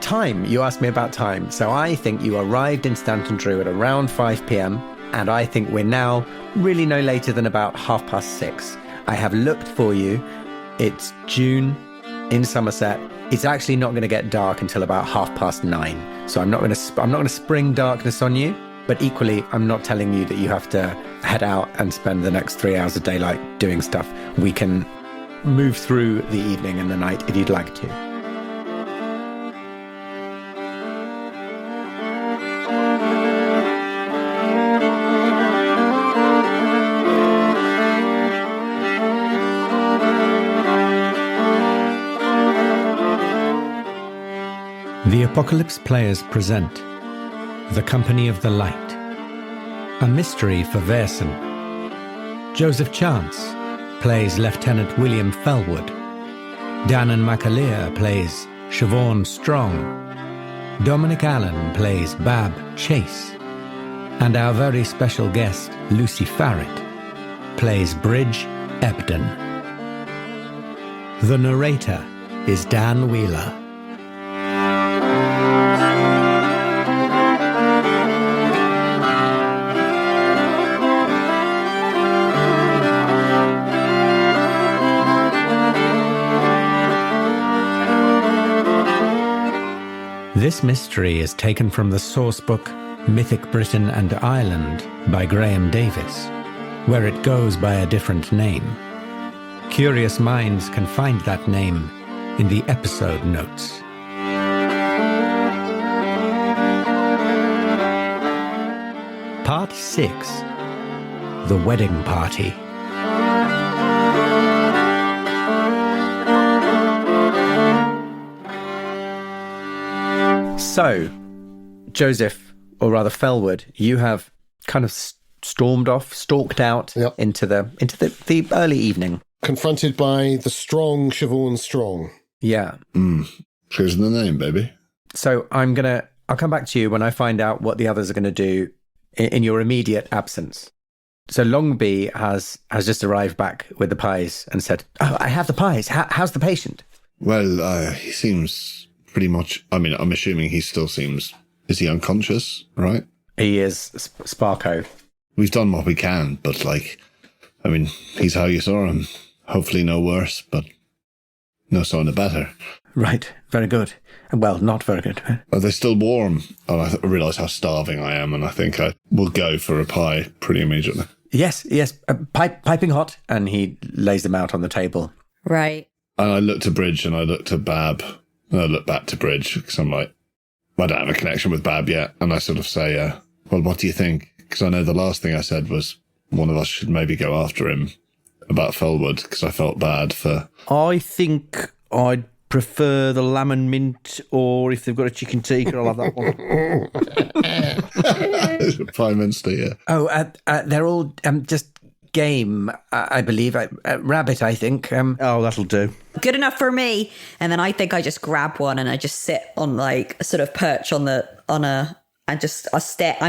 time. You asked me about time. So I think you arrived in Stanton Drew at around 5 p.m. And I think we're now really no later than about 6:30. I have looked for you. It's June in Somerset. It's actually not going to get dark until about 9:30. So I'm not going to spring darkness on you. But equally, I'm not telling you that you have to head out and spend the next 3 hours of daylight doing stuff. We can move through the evening and the night if you'd like to. The Apocalypse Players present The Company of the Light, a mystery for Vaesen. Joseph Chance plays Lieutenant William Fellwood. Danann McAleer plays Siobhan Strong. Dominic Allen plays Bab Chase. And our very special guest, Lucy Farrett, plays Bridge Ebden. The narrator is Dan Wheeler. This mystery is taken from the source book Mythic Britain and Ireland by Graeme Davis, where it goes by a different name. Curious minds can find that name in the episode notes. Part 6: The Wedding Party. So, Joseph, or rather Fellwood, you have kind of stalked out into the early evening. Confronted by the strong Siobhan Strong. Yeah. Choosing the name, baby. So I'll come back to you when I find out what the others are going to do in your immediate absence. So Longby has just arrived back with the pies and said, "Oh, I have the pies. How's the patient?" Well, he seems pretty much, I mean, I'm assuming he still seems, is he unconscious, right? He is, Sparko. We've done what we can, but he's how you saw him. Hopefully no worse, but no sign of better. Right, very good. Well, not very good. Are they still warm? And I realise how starving I am, and I think I will go for a pie pretty immediately. Yes, piping hot, and he lays them out on the table. Right. And I look to Bridge, and I look to Bab, and I look back to Bridge, because I'm like, I don't have a connection with Bab yet, and I sort of say, well, what do you think? Because I know the last thing I said was one of us should maybe go after him about Fellwood, because I felt bad for... I think I'd prefer the lamb and mint, or if they've got a chicken tikka, I'll have that one. Prime Minister, yeah. Oh, they're all just game, I believe. Rabbit, I think. Oh, that'll do. Good enough for me. And then I think I just grab one and I just sit on like a sort of perch I'm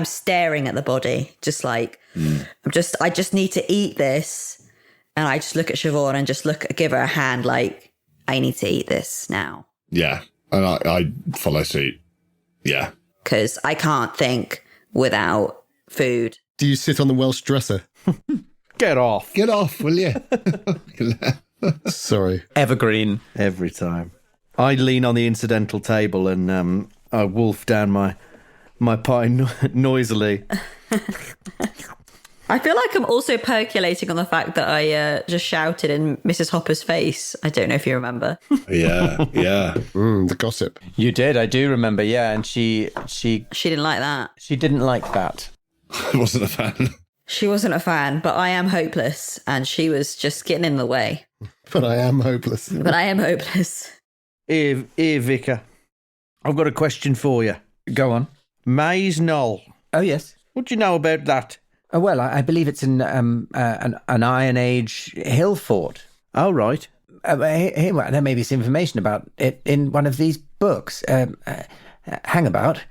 staring at the body, just like, I just need to eat this. And I just look at Siobhan and give her a hand like, I need to eat this now. Yeah. And I follow suit. Yeah. Because I can't think without food. Do you sit on the Welsh dresser? Get off. Get off, will you? Sorry. Evergreen. Every time. I lean on the incidental table and I wolf down my pie noisily. I feel like I'm also percolating on the fact that I just shouted in Mrs. Hopper's face. I don't know if you remember. Yeah. The gossip. You did, I do remember, yeah. And she didn't like that. She didn't like that. I wasn't a fan. She wasn't a fan, but I am hopeless. And she was just getting in the way. But I am hopeless. Here, Vicar. I've got a question for you. Go on. Maze Knoll. Oh, yes. What do you know about that? Oh, well, I believe it's an Iron Age hill fort. Oh, right. There may be some information about it in one of these books. Hang about.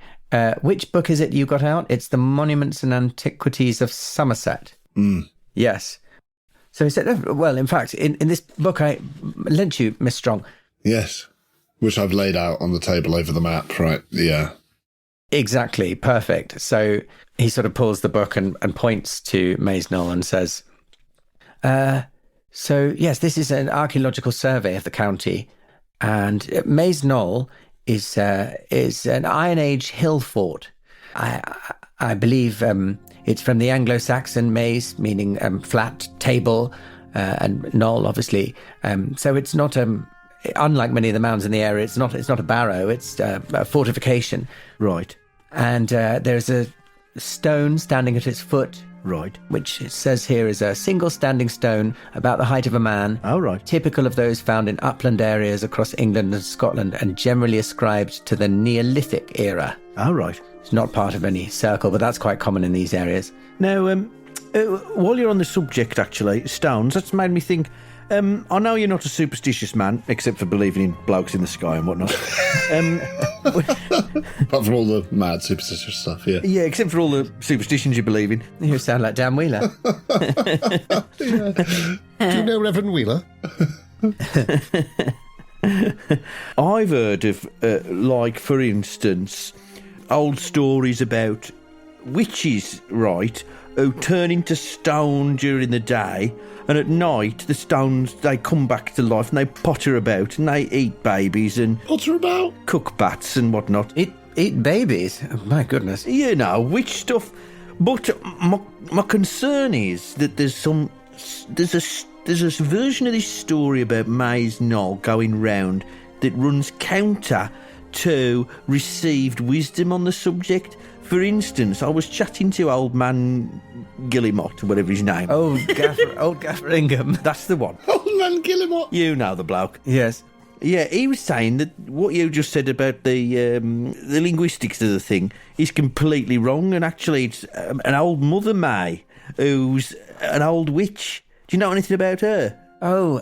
Which book is it you got out? It's the Monuments and Antiquities of Somerset. Yes. So he said, well, in fact, in this book I lent you, Miss Strong. Yes. Which I've laid out on the table over the map, right? Yeah. Exactly. Perfect. So he sort of pulls the book and points to Maze Knoll and says, so, yes, this is an archaeological survey of the county. And Maze Knoll is an Iron Age hill fort. I believe it's from the Anglo-Saxon maze, meaning flat table, and knoll, obviously. So it's not unlike many of the mounds in the area. It's not a barrow. It's a fortification. Right. And there's a stone standing at its foot. Right. Which it says here is a single standing stone about the height of a man. Oh, right. Typical of those found in upland areas across England and Scotland, and generally ascribed to the Neolithic era. Oh, right. It's not part of any circle, but that's quite common in these areas. Now, while you're on the subject, actually, stones, that's made me think. I know you're not a superstitious man, except for believing in blokes in the sky and whatnot. Apart from all the mad superstitious stuff, yeah. Yeah, except for all the superstitions you believe in. You sound like Dan Wheeler. Do you know Reverend Wheeler? I've heard of, like, for instance, old stories about witches, right, who turn into stone during the day, and at night the stones, they come back to life and they potter about and they eat babies and Potter about? cook bats and whatnot. Eat babies? Oh, my goodness. You know, witch stuff. But my concern is that there's a version of this story about Maze Knoll going round that runs counter to received wisdom on the subject. For instance, I was chatting to old man Guillemot, or whatever his name. Old Gaffer Ingham. That's the one. Oh, man, Guillemot. You know the bloke. Yes. Yeah, he was saying that what you just said about the linguistics of the thing is completely wrong, and actually it's an old Mother May who's an old witch. Do you know anything about her? Oh,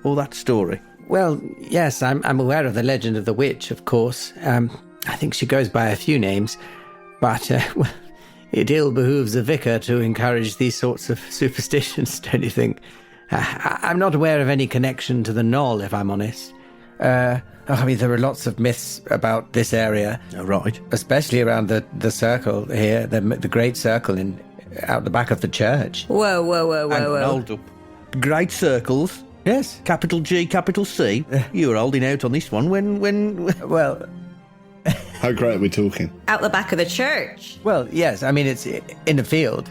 Or that story? well, yes, I'm aware of the legend of the witch, of course. I think she goes by a few names, but well, it ill behooves a vicar to encourage these sorts of superstitions, don't you think? I'm not aware of any connection to the knoll, if I'm honest. I mean, there are lots of myths about this area. Oh, right. Especially around the circle here, the Great Circle out the back of the church. Whoa. Hold up. Great circles. Yes. Capital G, capital C. You were holding out on this one when... Well, How great are we talking? Out the back of the church. well, yes. I mean, it's in the field,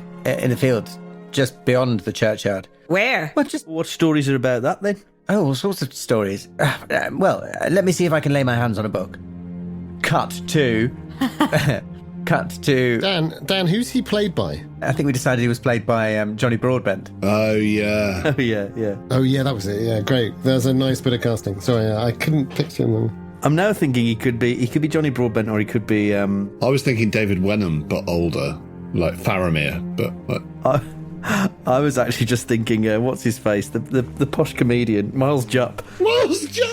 just beyond the churchyard. Where? Well, just What stories are about that, then? all sorts of stories. Let me see if I can lay my hands on a book. Cut to. Dan, who's he played by? I think we decided he was played by Johnny Broadbent. Oh, yeah. Oh, yeah. Oh, yeah, that was it. Yeah, great. There's a nice bit of casting. Sorry, I couldn't picture him. I'm now thinking he could be Johnny Broadbent, or he could be... I was thinking David Wenham, but older. Like Faramir, but... I was actually just thinking, what's his face? The posh comedian, Miles Jupp. Miles Jupp!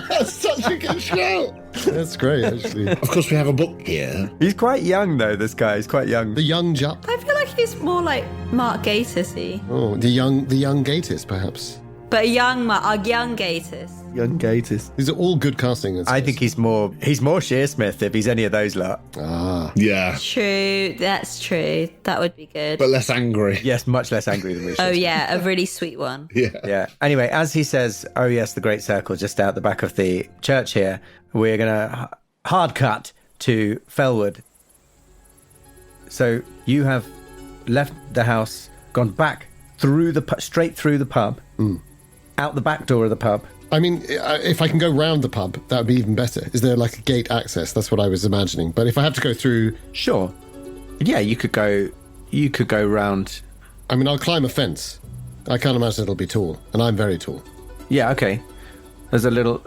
That's such a good shout! That's great, actually. Of course, we have a book here. He's quite young, though, this guy. He's quite young. The young Jupp. I feel like he's more like Mark Gatiss-y. Oh, the young Gatiss, perhaps. But a young Gatiss. Young Gatiss. These are all good casting. I think he's more Shearsmith if he's any of those lot. Ah. Yeah. True, that's true. That would be good. But less angry. Yes, much less angry than we should. Oh yeah, a really sweet one. Yeah. Yeah. Anyway, as he says, oh yes, the Great Circle just out the back of the church here, we're going to hard cut to Fellwood. So you have left the house, gone back straight through the pub, out the back door of the pub. I mean, if I can go round the pub, that would be even better. Is there like a gate access? That's what I was imagining. But if I have to go through... Sure. Yeah, you could go round. I mean, I'll climb a fence. I can't imagine it'll be tall. And I'm very tall. Yeah, okay. There's a little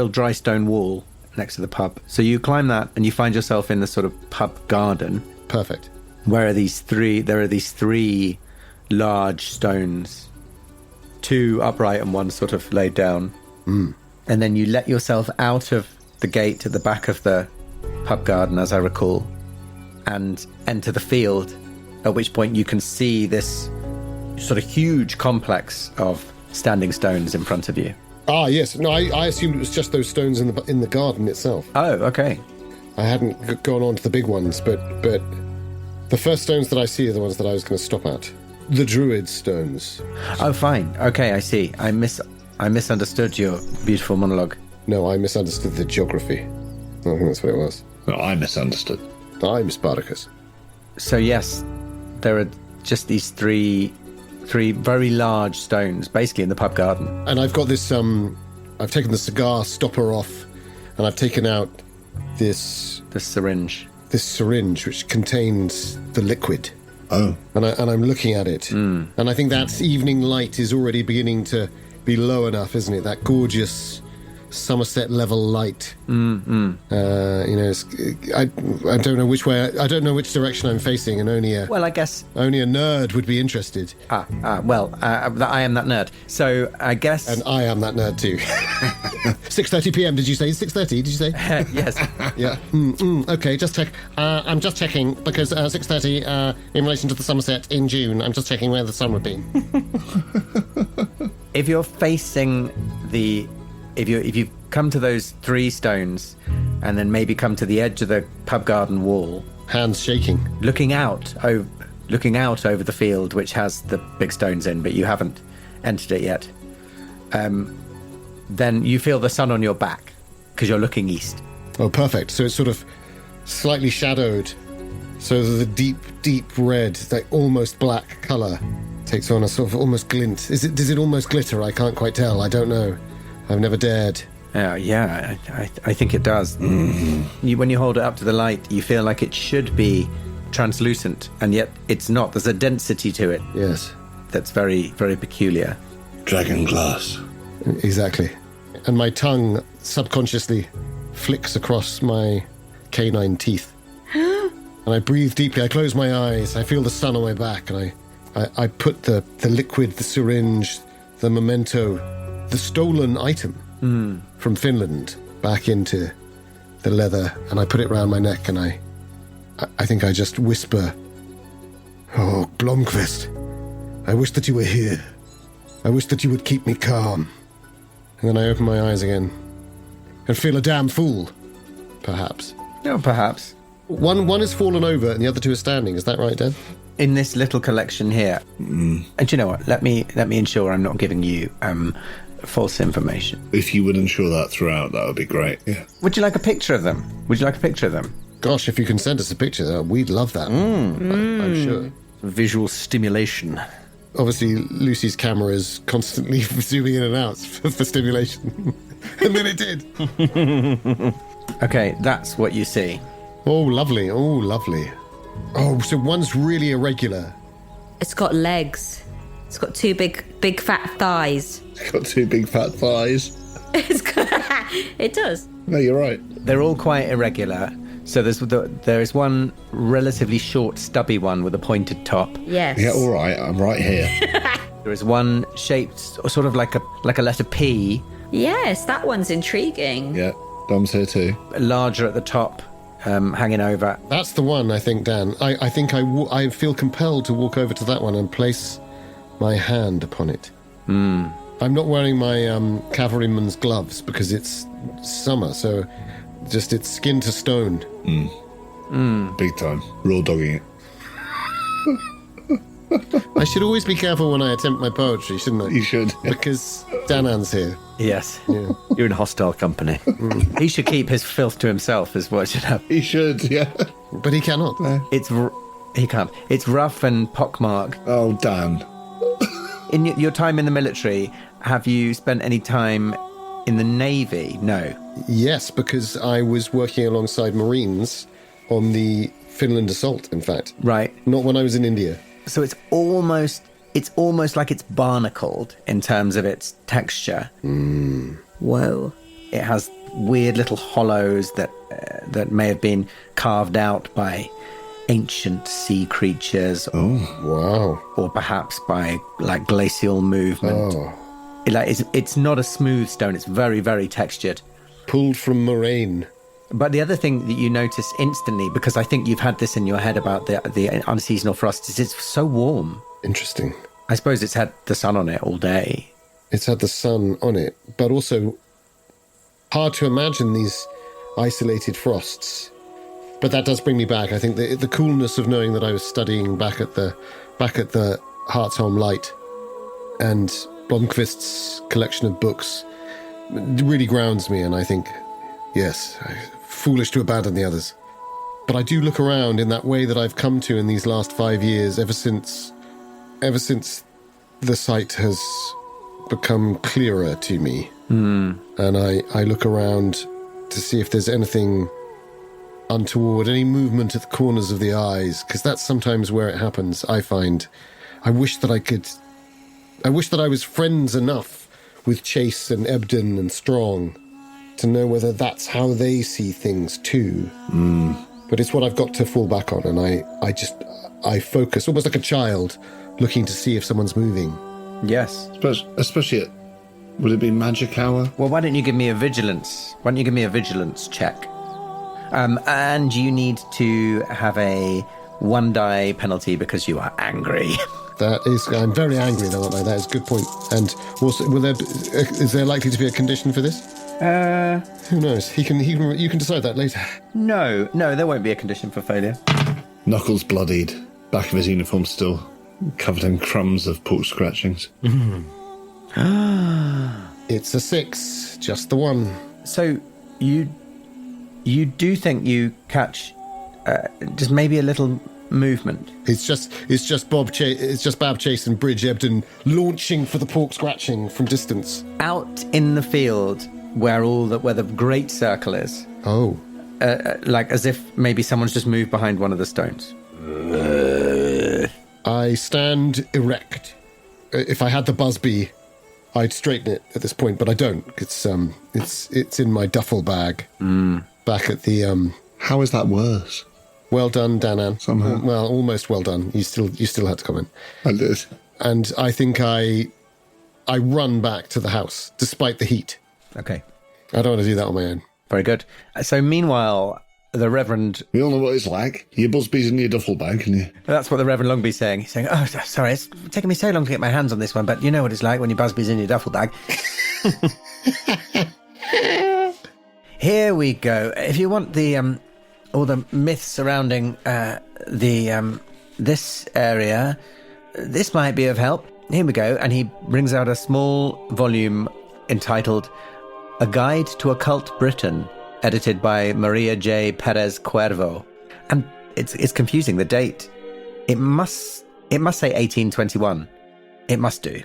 dry stone wall next to the pub. So you climb that and you find yourself in the sort of pub garden. Perfect. There are these three large stones, 2 upright and 1 sort of laid down. And then you let yourself out of the gate at the back of the pub garden, as I recall, and enter the field, at which point you can see this sort of huge complex of standing stones in front of you. Ah, yes. No, I assumed it was just those stones in the garden itself. Oh, okay. I hadn't gone on to the big ones, but the first stones that I see are the ones that I was going to stop at. The druid stones. Oh, fine. Okay, I see. I misunderstood your beautiful monologue. No, I misunderstood the geography. I think that's what it was. No, I misunderstood. I'm Spartacus. So yes, there are just these three very large stones, basically in the pub garden. And I've got this, I've taken the cigar stopper off, and I've taken out The syringe. this syringe which contains the liquid. Oh. And I'm looking at it. And I think that evening light is already beginning to be low enough, isn't it? That gorgeous Somerset level light. I don't know which way. I don't know which direction I'm facing, and only a nerd would be interested. I am that nerd. So I guess. And I am that nerd too. 6:30 p.m. Did you say 6:30? Did you say? Yes. Yeah. Okay. Just check. I'm just checking because 6:30 in relation to the Somerset in June. I'm just checking where the sun would be. If you're facing if you come to those three stones, and then maybe come to the edge of the pub garden wall, Hands shaking. looking out over the field which has the big stones in, but you haven't entered it yet, then you feel the sun on your back because you're looking east. Oh, perfect. So it's sort of slightly shadowed, so that the deep red, that almost black colour, takes on a sort of almost glint. Does it almost glitter? I can't quite tell. I don't know. I've never dared. Yeah, I think it does. When you hold it up to the light, you feel like it should be translucent, and yet it's not. There's a density to it. Yes. That's very, very peculiar. Dragon glass. Exactly. And my tongue subconsciously flicks across my canine teeth. And I breathe deeply. I close my eyes. I feel the sun on my back, and I put the liquid, the syringe, the memento, the stolen item from Finland back into the leather, and I put it round my neck, and I think I just whisper, "Oh, Blomqvist, I wish that you were here. I wish that you would keep me calm." And then I open my eyes again and feel a damn fool, perhaps. No, perhaps. One has fallen over and the other two are standing. Is that right, Dan? In this little collection here, and you know what? Let me ensure I'm not giving you false information. If you would ensure that throughout, that would be great. Yeah. Would you like a picture of them? Gosh, if you can send us a picture, we'd love that. I'm sure. Visual stimulation. Obviously, Lucy's camera is constantly zooming in and out for stimulation. And then it did. Okay, that's what you see. Oh, lovely. Oh, so one's really irregular. It's got legs. It's got two big fat thighs. It's got two big fat thighs. It does. No, you're right. They're all quite irregular. So there is one relatively short, stubby one with a pointed top. Yes. Yeah, all right. I'm right here. There is one shaped sort of like a letter P. Yes, that one's intriguing. Yeah, Dom's here too. Larger at the top, hanging over. That's the one, I think, Dan. I think I feel compelled to walk over to that one and place my hand upon it. I'm not wearing my cavalryman's gloves because it's summer, so just it's skin to stone. Big time. Raw dogging it. I should always be careful when I attempt my poetry, shouldn't I? You should. Because Danann's here. Yes. Yeah. You're in hostile company. He should keep his filth to himself, is what should happen. He should, yeah. But he cannot. He can't. It's rough and pockmarked. Oh, Dan. In your time in the military, have you spent any time in the Navy? No. Yes, because I was working alongside Marines on the Finland assault, in fact. Right. Not when I was in India. So it's almost like it's barnacled in terms of its texture. Whoa. It has weird little hollows that may have been carved out by ancient sea creatures. Oh, wow. Or perhaps by like glacial movement. Oh. It's not a smooth stone. It's very, very textured. Pulled from moraine. But the other thing that you notice instantly, because I think you've had this in your head about the unseasonal frost, is it's so warm. Interesting. I suppose it's had the sun on it all day. It's had the sun on it, but also hard to imagine these isolated frosts. But that does bring me back. I think the coolness of knowing that I was studying back at the Hartsholm Light and Blomqvist's collection of books really grounds me, and I think, yes, foolish to abandon the others. But I do look around in that way that I've come to in these last 5 years, ever since the sight has become clearer to me. And I look around to see if there's anything untoward, any movement at the corners of the eyes, because that's sometimes where it happens, I find. I wish that I was friends enough with Chase and Ebden and Strong to know whether that's how they see things too. But it's what I've got to fall back on, and I focus, almost like a child, looking to see if someone's moving. Yes. Especially would it be magic hour? Well, why don't you give me a vigilance? Why don't you give me a vigilance check? And you need to have a 1 die penalty because you are angry. I'm very angry though, aren't I? That is a good point. And also, is there likely to be a condition for this? Who knows? You can decide that later. No, there won't be a condition for failure. Knuckles bloodied, back of his uniform still covered in crumbs of pork scratchings. It's a 6, just the one. So you do think you catch just maybe a little movement? It's just Bab Chase and Bridge Ebden launching for the pork scratching from distance. Out in the field where the great circle is. Oh. Like as if maybe someone's just moved behind one of the stones. I stand erect. If I had the busby, I'd straighten it at this point, but I don't. It's in my duffel bag. Back at the How is that worse? Well done, Danann. Somehow. Well, almost well done. You still had to come in. I did. And I think I run back to the house despite the heat. Okay. I don't want to do that on my own. Very good. So meanwhile, the Reverend... We all know what it's like. Your busby's in your duffel bag, and you... That's what the Reverend Longby's saying. He's saying, oh, sorry, it's taken me so long to get my hands on this one, but you know what it's like when your busby's in your duffel bag. Here we go. If you want the all the myths surrounding this area, this might be of help. Here we go. And he brings out a small volume entitled A Guide to Occult Britain, edited by Maria J. Perez Cuervo. And it's confusing, the date. It must say 1821. It must do.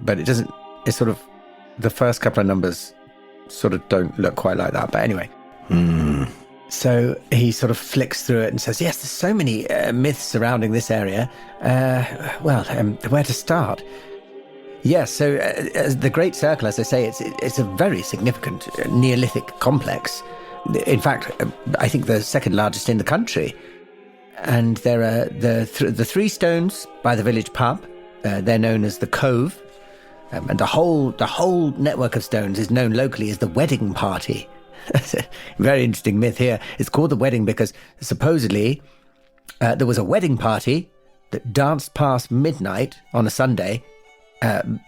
But it doesn't, it's sort of, the first couple of numbers sort of don't look quite like that. But anyway. So he sort of flicks through it and says, yes, there's so many myths surrounding this area. Where to start? Yes, so the Great Circle, as I say, it's a very significant Neolithic complex. In fact, I think the second largest in the country. And there are the 3 stones by the village pub. They're known as the Cove. And the whole network of stones is known locally as the Wedding Party. Very interesting myth here. It's called the Wedding because supposedly there was a wedding party that danced past midnight on a Sunday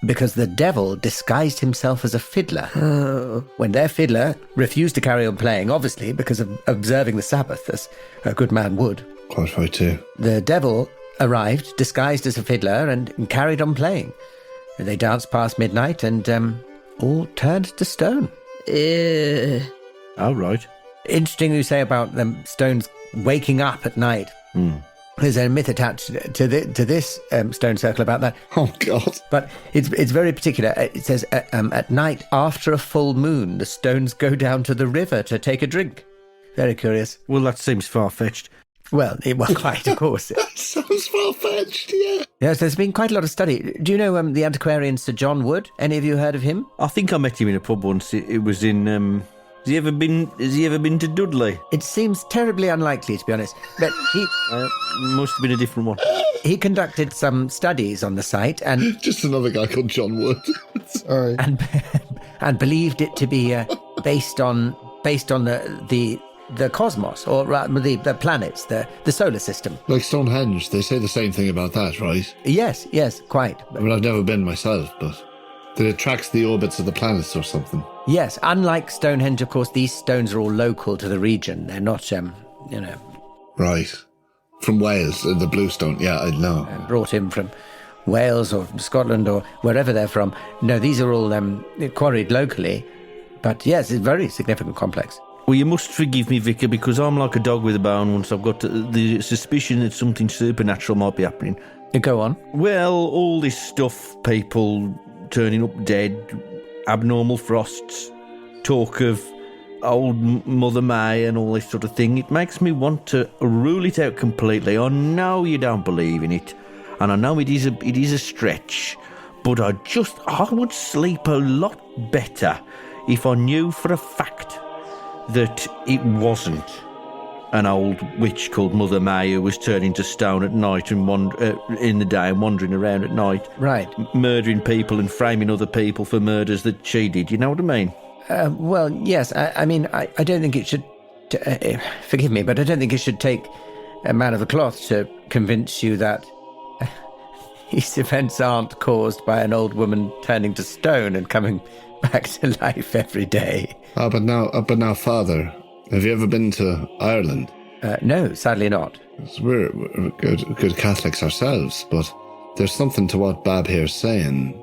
because the devil disguised himself as a fiddler. Oh. When their fiddler refused to carry on playing, obviously because of observing the Sabbath, as a good man would. Quite right too. The devil arrived disguised as a fiddler and carried on playing. They danced past midnight and all turned to stone. All right. Interesting you say about them stones waking up at night. There's a myth attached to this stone circle about that. Oh, God. But it's very particular. It says, at night after a full moon, the stones go down to the river to take a drink. Very curious. Well, that seems far-fetched. Well, quite, of course. Sounds far-fetched, yeah. Yes, there's been quite a lot of study. Do you know the antiquarian Sir John Wood? Any of you heard of him? I think I met him in a pub once. It was in... Has he ever been to Dudley? It seems terribly unlikely, to be honest. But he... Must have been a different one. He conducted some studies on the site and... Just another guy called John Wood. Sorry. And believed it to be based on the cosmos, or the planets, the solar system. Like Stonehenge, they say the same thing about that, right? Yes, quite. I mean, I've never been myself, but That it tracks the orbits of the planets or something. Yes, unlike Stonehenge, of course, these stones are all local to the region. They're not, Right. From Wales, the Bluestone. Yeah, I know. brought in from Wales or Scotland or wherever they're from. No, these are all quarried locally. But yes, it's a very significant complex. Well, you must forgive me, Vicar, because I'm like a dog with a bone once I've got the suspicion that something supernatural might be happening. Go on. Well, all this stuff, people turning up dead, abnormal frosts, talk of old Mother May and all this sort of thing, it makes me want to rule it out completely. I know you don't believe in it, and I know it is a stretch, but I would sleep a lot better if I knew for a fact that it wasn't an old witch called Mother May who was turning to stone at night and in the day and wandering around at night. Right. Murdering people and framing other people for murders that she did. You know what I mean? Well, yes. I mean, I don't think it should... forgive me, but I don't think it should take a man of the cloth to convince you that these events aren't caused by an old woman turning to stone and coming back to life every day. But now, Father, have you ever been to Ireland? No, sadly not. We're good Catholics ourselves, but there's something to what Bab here's saying.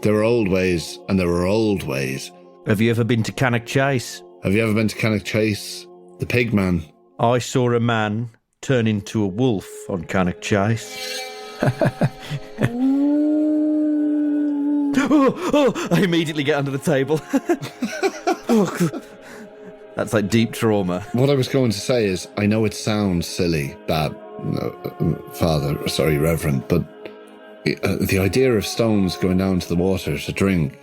There are old ways, and there are old ways. Have you ever been to Cannock Chase? Have you ever been to Cannock Chase? The pig man. I saw a man turn into a wolf on Cannock Chase. I immediately get under the table. That's like deep trauma. What I was going to say is, I know it sounds silly, Reverend, but the idea of stones going down to the water to drink,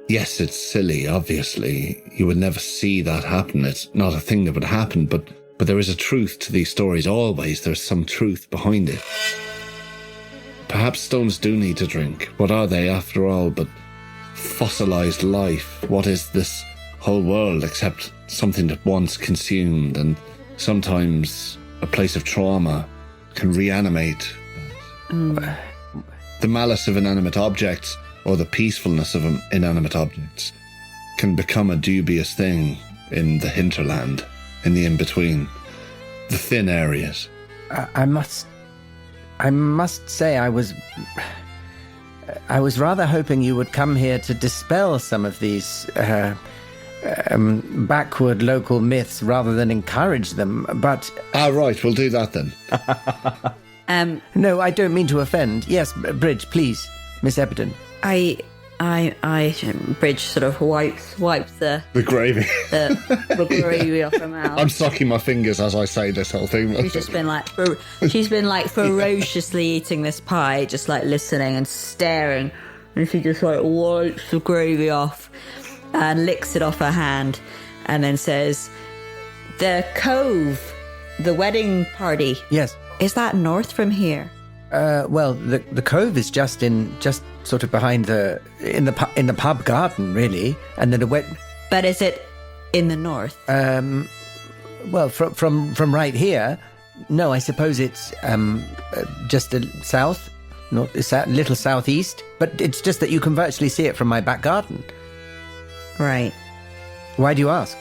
yes, it's silly, obviously. You would never see that happen. It's not a thing that would happen, but there is a truth to these stories. Always there's some truth behind it. Perhaps stones do need to drink. What are they, after all, but fossilized life? What is this whole world except something that once consumed, and sometimes a place of trauma can reanimate the malice of inanimate objects, or the peacefulness of inanimate objects can become a dubious thing in the hinterland, in the in-between, the thin areas. I must say I was rather hoping you would come here to dispel some of these backward local myths rather than encourage them, but... Right, we'll do that then. No, I don't mean to offend. Yes, Bridge, please, Miss Ebden. Bridge sort of wipes the gravy. the gravy off her mouth. I'm sucking my fingers as I say this whole thing. She's been like ferociously eating this pie, just like listening and staring, and she just like wipes the gravy off and licks it off her hand, and then says, "The Cove, the wedding party. Yes, is that north from here?" Well, the Cove is just sort of behind in the pub garden, really, and then But is it in the north? Well, from right here, no, I suppose it's just a south, little southeast. But it's just that you can virtually see it from my back garden. Right. Why do you ask?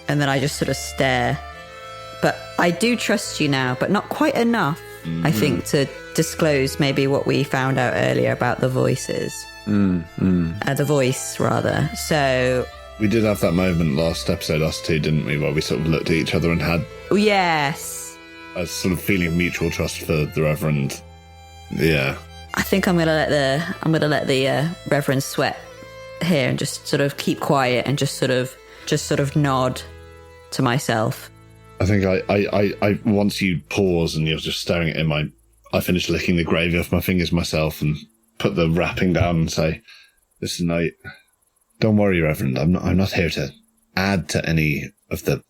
And then I just sort of stare. But I do trust you now, but not quite enough, I think, to disclose maybe what we found out earlier about the voices. The voice, rather. So... We did have that moment last episode, us two, didn't we, where we sort of looked at each other and had... Yes. A sort of feeling of mutual trust for the Reverend. Yeah. I think I'm gonna let the Reverend sweat here and just sort of keep quiet and just sort of nod to myself. I think I once you pause and you're just staring at him, I finish licking the gravy off my fingers myself and put the wrapping down and say, "Listen, don't worry, Reverend. I'm not here to add to any of the...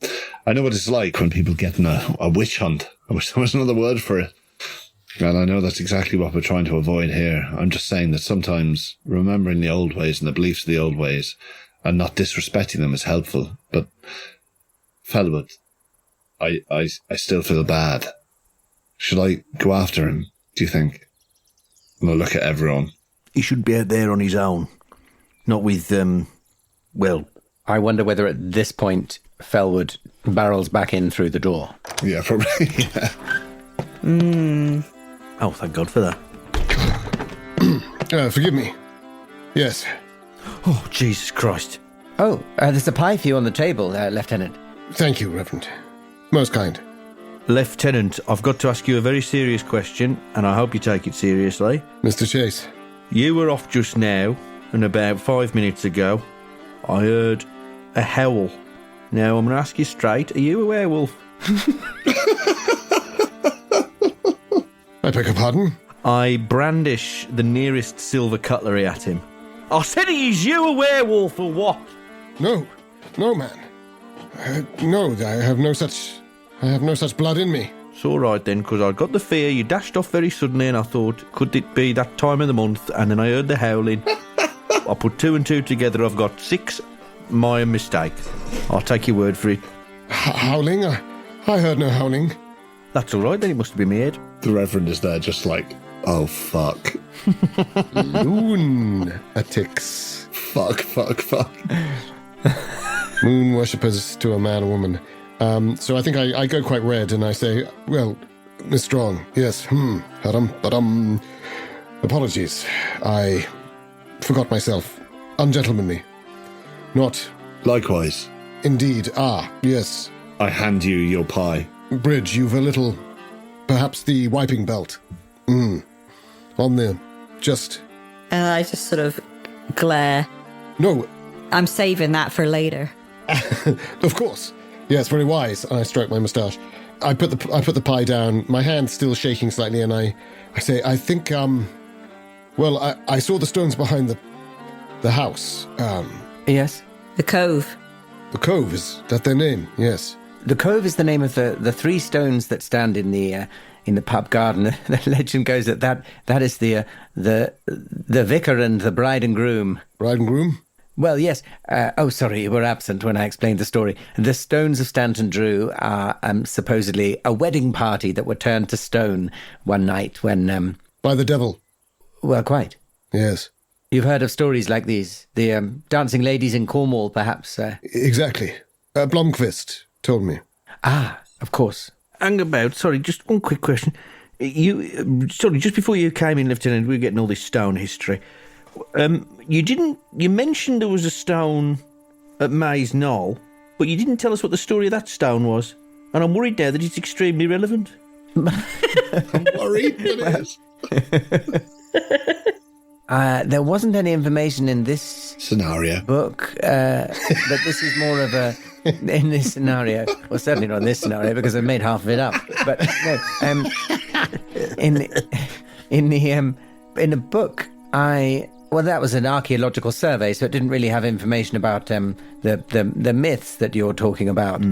I know what it's like when people get in a witch hunt. I wish there was another word for it. And I know that's exactly what we're trying to avoid here. I'm just saying that sometimes remembering the old ways and the beliefs of the old ways and not disrespecting them is helpful. But, Fellwood, I still feel bad. Should I go after him, do you think? And I'll look at everyone. He should be out there on his own. Not with, well... I wonder whether at this point Fellwood barrels back in through the door. Yeah, probably. Yeah. Oh, thank God for that. Forgive me. Yes. Oh, Jesus Christ. Oh, there's a pie for you on the table, Lieutenant. Thank you, Reverend. Most kind. Lieutenant, I've got to ask you a very serious question, and I hope you take it seriously. Mr. Chase. You were off just now, and about 5 minutes ago, I heard a howl. Now, I'm going to ask you straight, are you a werewolf? I beg your pardon? I brandish the nearest silver cutlery at him. I said, is you a werewolf or what? No, man. No, I have no such blood in me. It's all right then, because I got the fear. You dashed off very suddenly, and I thought, could it be that time of the month? And then I heard the howling. I put 2 and 2 together. I've got 6. My mistake. I'll take your word for it. Howling? I heard no howling. That's all right then. It must have been my head. The Reverend is there just like, oh, fuck. Lunatics. Fuck. Moon worshippers to a man or woman. So I think I go quite red and I say, well, Miss Strong, yes, apologies. I forgot myself. Ungentlemanly. Not... Likewise. Indeed. Yes. I hand you your pie. Bridge, you've a little... Perhaps the wiping belt. On the... Just... And I just sort of glare. No. I'm saving that for later. Of course. Yes, very wise. And I stroke my moustache. I put the pie down, my hand's still shaking slightly, and I say, I think, well, I saw the stones behind the house. Yes? The Cove. The Cove, is that their name? Yes. The Cove is the name of the 3 stones that stand in the pub garden. The legend goes that is the vicar and the bride and groom. Bride and groom? Well, yes. Sorry, you were absent when I explained the story. The stones of Stanton Drew are supposedly a wedding party that were turned to stone one night when... By the devil. Well, quite. Yes. You've heard of stories like these. The dancing ladies in Cornwall, perhaps. Exactly. Blomqvist told me. Of course. Hang about. Sorry, just one quick question. Just before you came in, Lieutenant, we were getting all this stone history. You mentioned there was a stone at Maze Knoll, but you didn't tell us what the story of that stone was. And I'm worried now that it's extremely relevant. I'm worried that it is. There wasn't any information in this Scenario. book, but this is more of a... In this scenario, well, certainly not in this scenario because I made half of it up. But no, in the book, that was an archaeological survey, so it didn't really have information about the myths that you're talking about.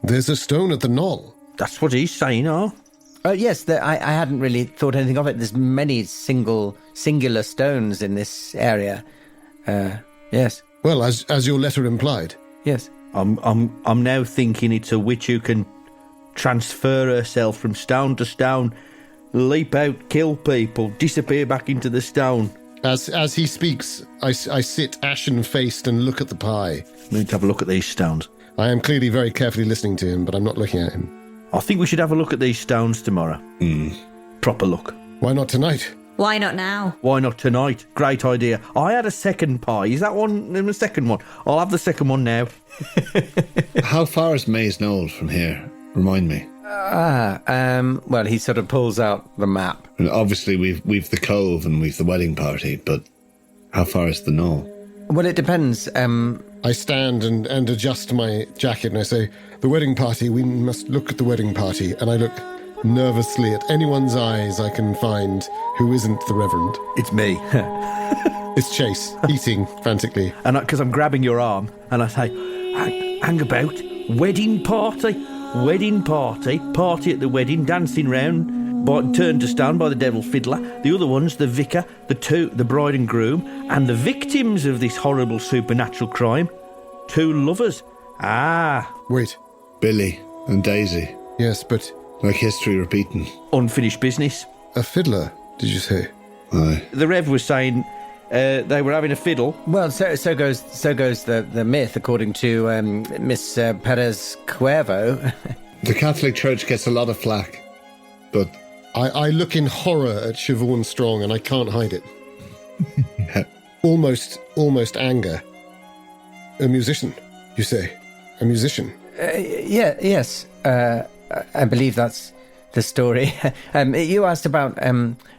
There's a stone at the knoll. That's what he's saying, Yes, I hadn't really thought anything of it. There's many singular stones in this area. Yes. Well, as your letter implied. Yes. I'm now thinking it's a witch who can transfer herself from stone to stone, leap out, kill people, disappear back into the stone. As he speaks, I sit ashen-faced and look at the pie. We need to have a look at these stones. I am clearly very carefully listening to him, but I'm not looking at him. I think we should have a look at these stones tomorrow. Proper look. Why not tonight? Why not now? Why not tonight? Great idea. I had a second pie. Is that one in the second one? I'll have the second one now. How far is Maze Knoll from here? Remind me. Well, he sort of pulls out the map. And obviously, we've the Cove and we've the wedding party, but how far is the Knoll? Well, it depends. I stand and adjust my jacket and I say, the wedding party, we must look at the wedding party. And I look nervously at anyone's eyes I can find who isn't the Reverend. It's me. It's Chase, eating frantically. And because I'm grabbing your arm, and I say, hang about, wedding party at the wedding, dancing round, turned to stone by the devil fiddler. The other one's the vicar, the bride and groom, and the victims of this horrible supernatural crime, 2 lovers. Wait. Billy and Daisy. Yes, but... Like history repeating. Unfinished business. A fiddler, did you say? Aye. The Rev was saying They were having a fiddle. Well, so goes the myth, according to Miss Perez Cuervo. The Catholic Church gets a lot of flack, but I look in horror at Siobhan Strong, and I can't hide it. Almost anger. A musician, you say? A musician? Yes. I believe that's the story. You asked about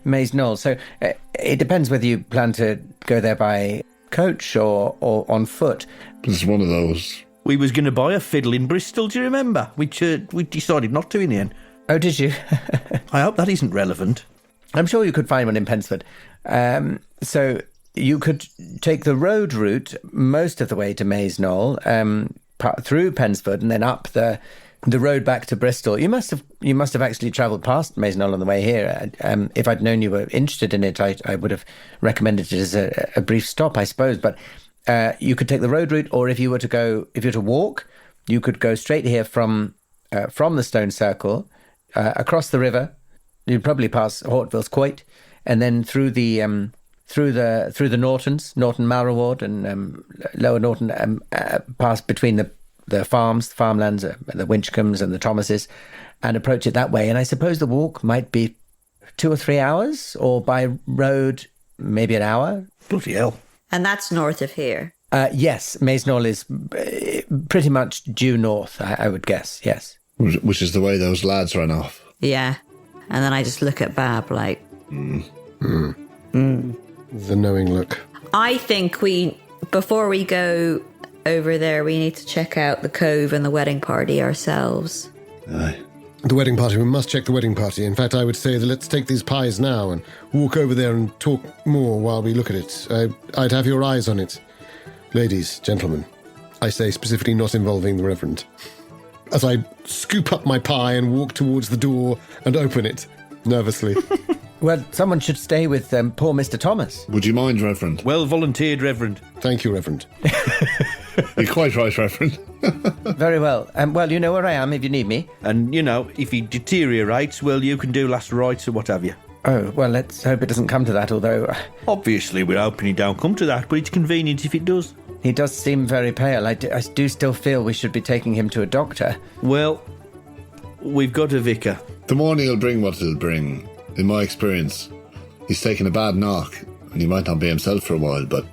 Maze Knoll, so it depends whether you plan to go there by coach or on foot. it's one of those. We was going to buy a fiddle in Bristol, do you remember? Which we decided not to in the end. Oh, did you? I hope that isn't relevant. I'm sure you could find one in Pensford. So you could take the road route most of the way to Maze Knoll, through Pensford, and then up the road back to Bristol. You must have actually travelled past Maze Knoll on the way here. If I'd known you were interested in it, I would have recommended it as a brief stop, I suppose. But you could take the road route, or if you were to walk, you could go straight here from the Stone Circle, across the river. You'd probably pass Hortville's Quoit, and then through the Nortons, Norton Malreward and Lower Norton, pass between the farmlands, the Winchcombes and the Thomases, and approach it that way. And I suppose the walk might be 2 or 3 hours, or by road maybe an hour. Bloody hell. And that's north of here. Yes, Maze Knoll is pretty much due north, I would guess, yes. Which is the way those lads ran off. Yeah. And then I just look at Bab like... The knowing look. I think before we go over there, we need to check out the cove and the wedding party ourselves. Aye. The wedding party. We must check the wedding party. In fact, I would say that let's take these pies now and walk over there and talk more while we look at it. I'd have your eyes on it. Ladies, gentlemen. I say specifically not involving the Reverend. As I scoop up my pie and walk towards the door and open it, nervously. Well, someone should stay with poor Mr. Thomas. Would you mind, Reverend? Well volunteered, Reverend. Thank you, Reverend. You're quite right, Reverend. Very well. Well, you know where I am if you need me. And, if he deteriorates, well, you can do last rites or what have you. Oh, well, let's hope it doesn't come to that, although... Obviously, we're hoping he don't come to that, but it's convenient if it does. He does seem very pale. I do still feel we should be taking him to a doctor. Well, we've got a vicar. The morning will bring what it'll bring. In my experience, he's taken a bad knock, and he might not be himself for a while, but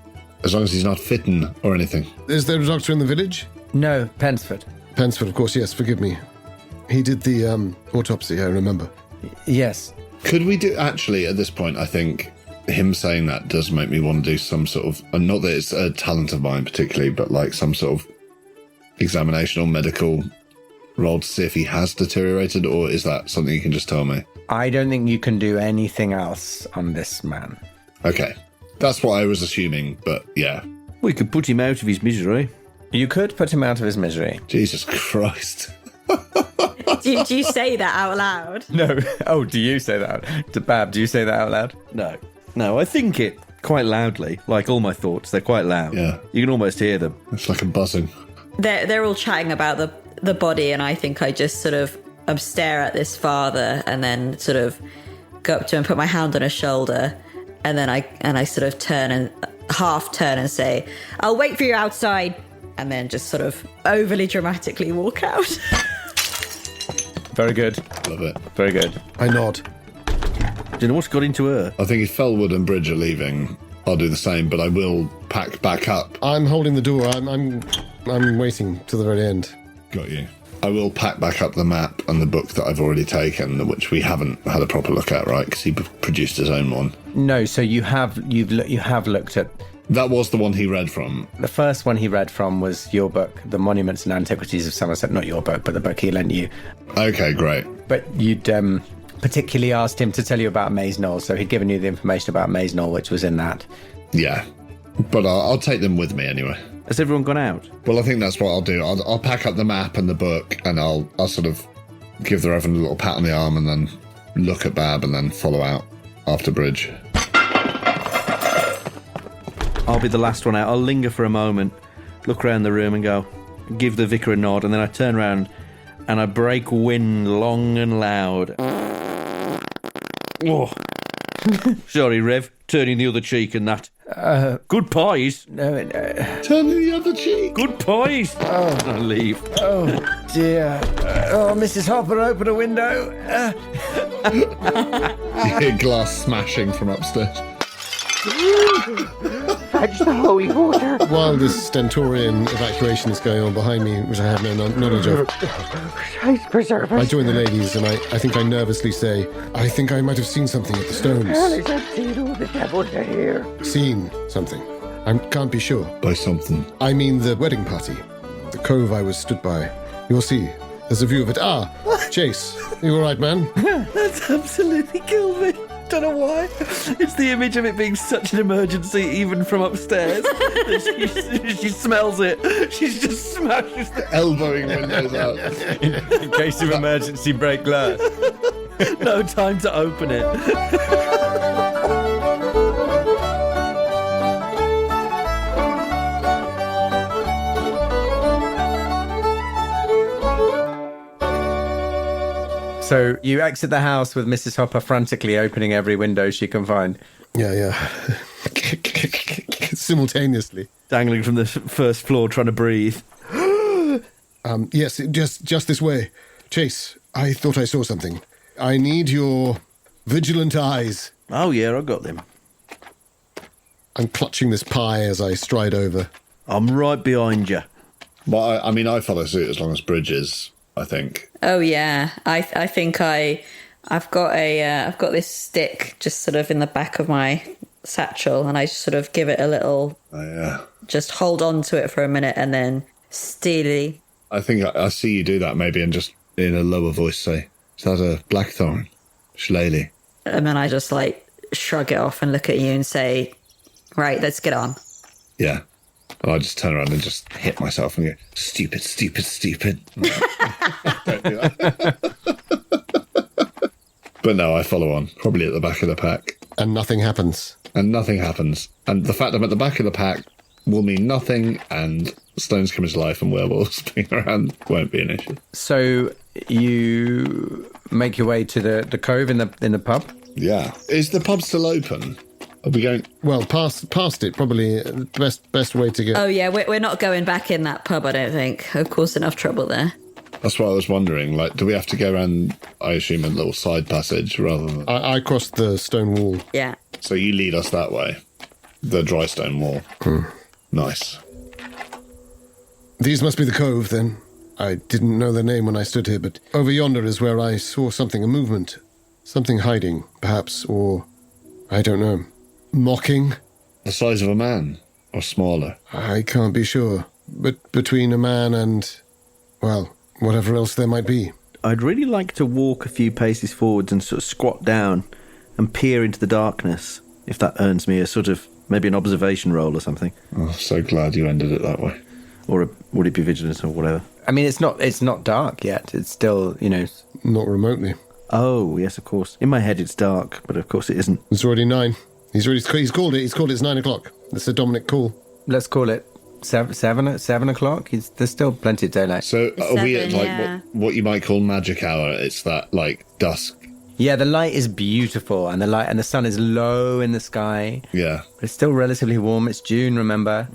as long as he's not fitting or anything. Is there a doctor in the village? No, Pensford. Pensford, of course, yes, forgive me. He did the autopsy, I remember. Yes. Could we do, actually, at this point, I think him saying that does make me want to do some sort of, and not that it's a talent of mine particularly, but like some sort of examination or medical role to see if he has deteriorated, or is that something you can just tell me? I don't think you can do anything else on this man. Okay. That's what I was assuming, but yeah. We could put him out of his misery. You could put him out of his misery. Jesus Christ. Did you say that out loud? No. Oh, do you say that? Bab, do you say that out loud? No, I think it quite loudly. Like all my thoughts, they're quite loud. Yeah. You can almost hear them. It's like a buzzing. They're all chatting about the body, and I think I just sort of stare at this father and then sort of go up to him and put my hand on his shoulder, and then I sort of half turn and say, "I'll wait for you outside," and then just sort of overly dramatically walk out. Very good. Love it. Very good. I nod. Do you know what's got into her? I think if Fellwood and Bridge are leaving, I'll do the same, but I will pack back up. I'm holding the door. I'm waiting to the very end. Got you. I will pack back up the map and the book that I've already taken, which we haven't had a proper look at, right? Because he produced his own one. No, so you have looked at... That was the one he read from. The first one he read from was your book, The Monuments and Antiquities of Somerset. Not your book, but the book he lent you. Okay, great. But you'd particularly asked him to tell you about Maze Knoll, so he'd given you the information about Maze Knoll, which was in that. Yeah. But I'll take them with me anyway. Has everyone gone out? Well, I think that's what I'll do. I'll pack up the map and the book, and I'll sort of give the Reverend a little pat on the arm and then look at Bab and then follow out after Bridge. I'll be the last one out. I'll linger for a moment, look around the room and go, give the vicar a nod, and then I turn around and I break wind long and loud. Oh. Sorry, Rev, turning the other cheek and that. Good pies. No, Turn the other cheek. Good pies. Oh, I leave. oh, dear. Oh, Mrs. Hopper, open a window. You hear glass smashing from upstairs. Fetch the holy water. While this stentorian evacuation is going on behind me, which I have no knowledge of, Christ preserve us. I join the ladies and I think I nervously say, I think I might have seen something at the stones. Alice, I've seen all the devils are here. Seen something. I can't be sure. By something. I mean the wedding party. The cove I was stood by. You'll see. There's a view of it. Ah, Chase. You all right, man? That's absolutely killed me. Don't know why. It's the image of it being such an emergency, even from upstairs. that she smells it. She just smashes the Elbowing windows out. In case of emergency, break glass. no time to open it. So you exit the house with Mrs. Hopper frantically opening every window she can find. Yeah. Simultaneously. Dangling from the first floor, trying to breathe. Yes, just this way. Chase, I thought I saw something. I need your vigilant eyes. Oh, yeah, I got them. I'm clutching this pie as I stride over. I'm right behind you. Well, I mean, I follow suit as long as Bridge is, I think. Oh yeah, I think I've got this stick just sort of in the back of my satchel, and I just sort of give it a little. Oh, yeah. Just hold on to it for a minute, and then steely. I think I see you do that maybe, and just in a lower voice say, "Is that a blackthorn, shillelagh?" And then I just like shrug it off and look at you and say, "Right, let's get on." Yeah. And I just turn around and just hit myself and go, "Stupid, stupid, stupid." Don't do that. But no, I follow on, probably at the back of the pack. And nothing happens. And nothing happens. And the fact I'm at the back of the pack will mean nothing, and stones come into life and werewolves being around won't be an issue. So you make your way to the cove in the pub? Yeah. Is the pub still open? Are we going? Well, past it, probably the best way to get... Oh yeah, we're not going back in that pub, I don't think. Of course, enough trouble there. That's what I was wondering. Like, do we have to go around, I assume, a little side passage rather than... I crossed the stone wall. Yeah. So you lead us that way. The dry stone wall. Nice. These must be the cove, then. I didn't know the name when I stood here, but over yonder is where I saw something, a movement. Something hiding, perhaps, or... I don't know. Mocking? The size of a man, or smaller? I can't be sure. But between a man and... well, whatever else there might be. I'd really like to walk a few paces forwards and sort of squat down and peer into the darkness, if that earns me a sort of, maybe an observation roll or something. Oh, so glad you ended it that way. Or would it be vigilance or whatever? I mean, it's not dark yet. It's still, Not remotely. Oh, yes, of course. In my head it's dark, but of course it isn't. It's already 9. He's called it. He's called it's 9 o'clock. That's a Dominic call. let's call it 7 o'clock. There's still plenty of daylight. So are we at 7, like yeah. what you might call magic hour? It's that like dusk. Yeah, the light is beautiful, and the sun is low in the sky. Yeah. But it's still relatively warm. It's June, remember?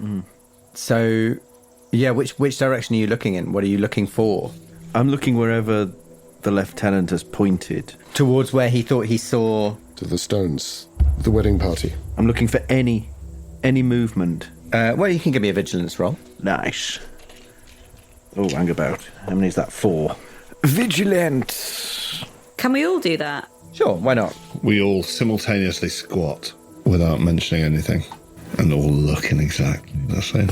So, yeah, which direction are you looking in? What are you looking for? I'm looking wherever the lieutenant has pointed. Towards where he thought he saw... To the stones. The wedding party. I'm looking for any movement. well, you can give me a vigilance roll. Nice. Oh, hang about. How many is that? 4. Vigilant. Can we all do that? Sure, why not? We all simultaneously squat without mentioning anything, and all looking exactly the same.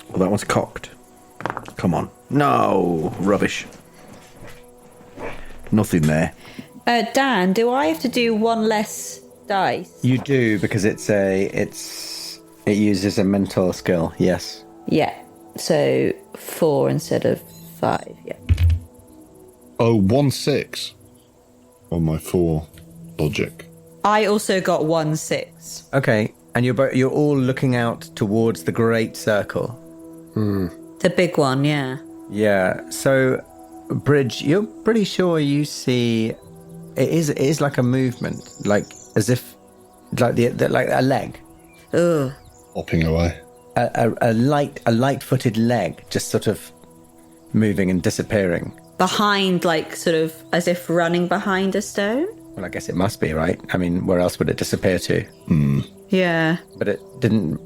Well, that one's cocked. Come on. No, rubbish. Nothing there. Dan, do I have to do one less dice? You do, because it uses a mental skill, yes. Yeah. So 4 instead of 5. Yeah. Oh, 1-6 on my 4 logic. I also got 1-6. Okay, and you're all looking out towards the great circle. The big one, yeah. Yeah, so, Bridge, you're pretty sure you see It is like a movement, like as if, like like a leg, Ugh. Hopping away. a light-footed leg, just sort of moving and disappearing. Behind, like, sort of as if running behind a stone? Well, I guess it must be, right? I mean, where else would it disappear to? Yeah. But it didn't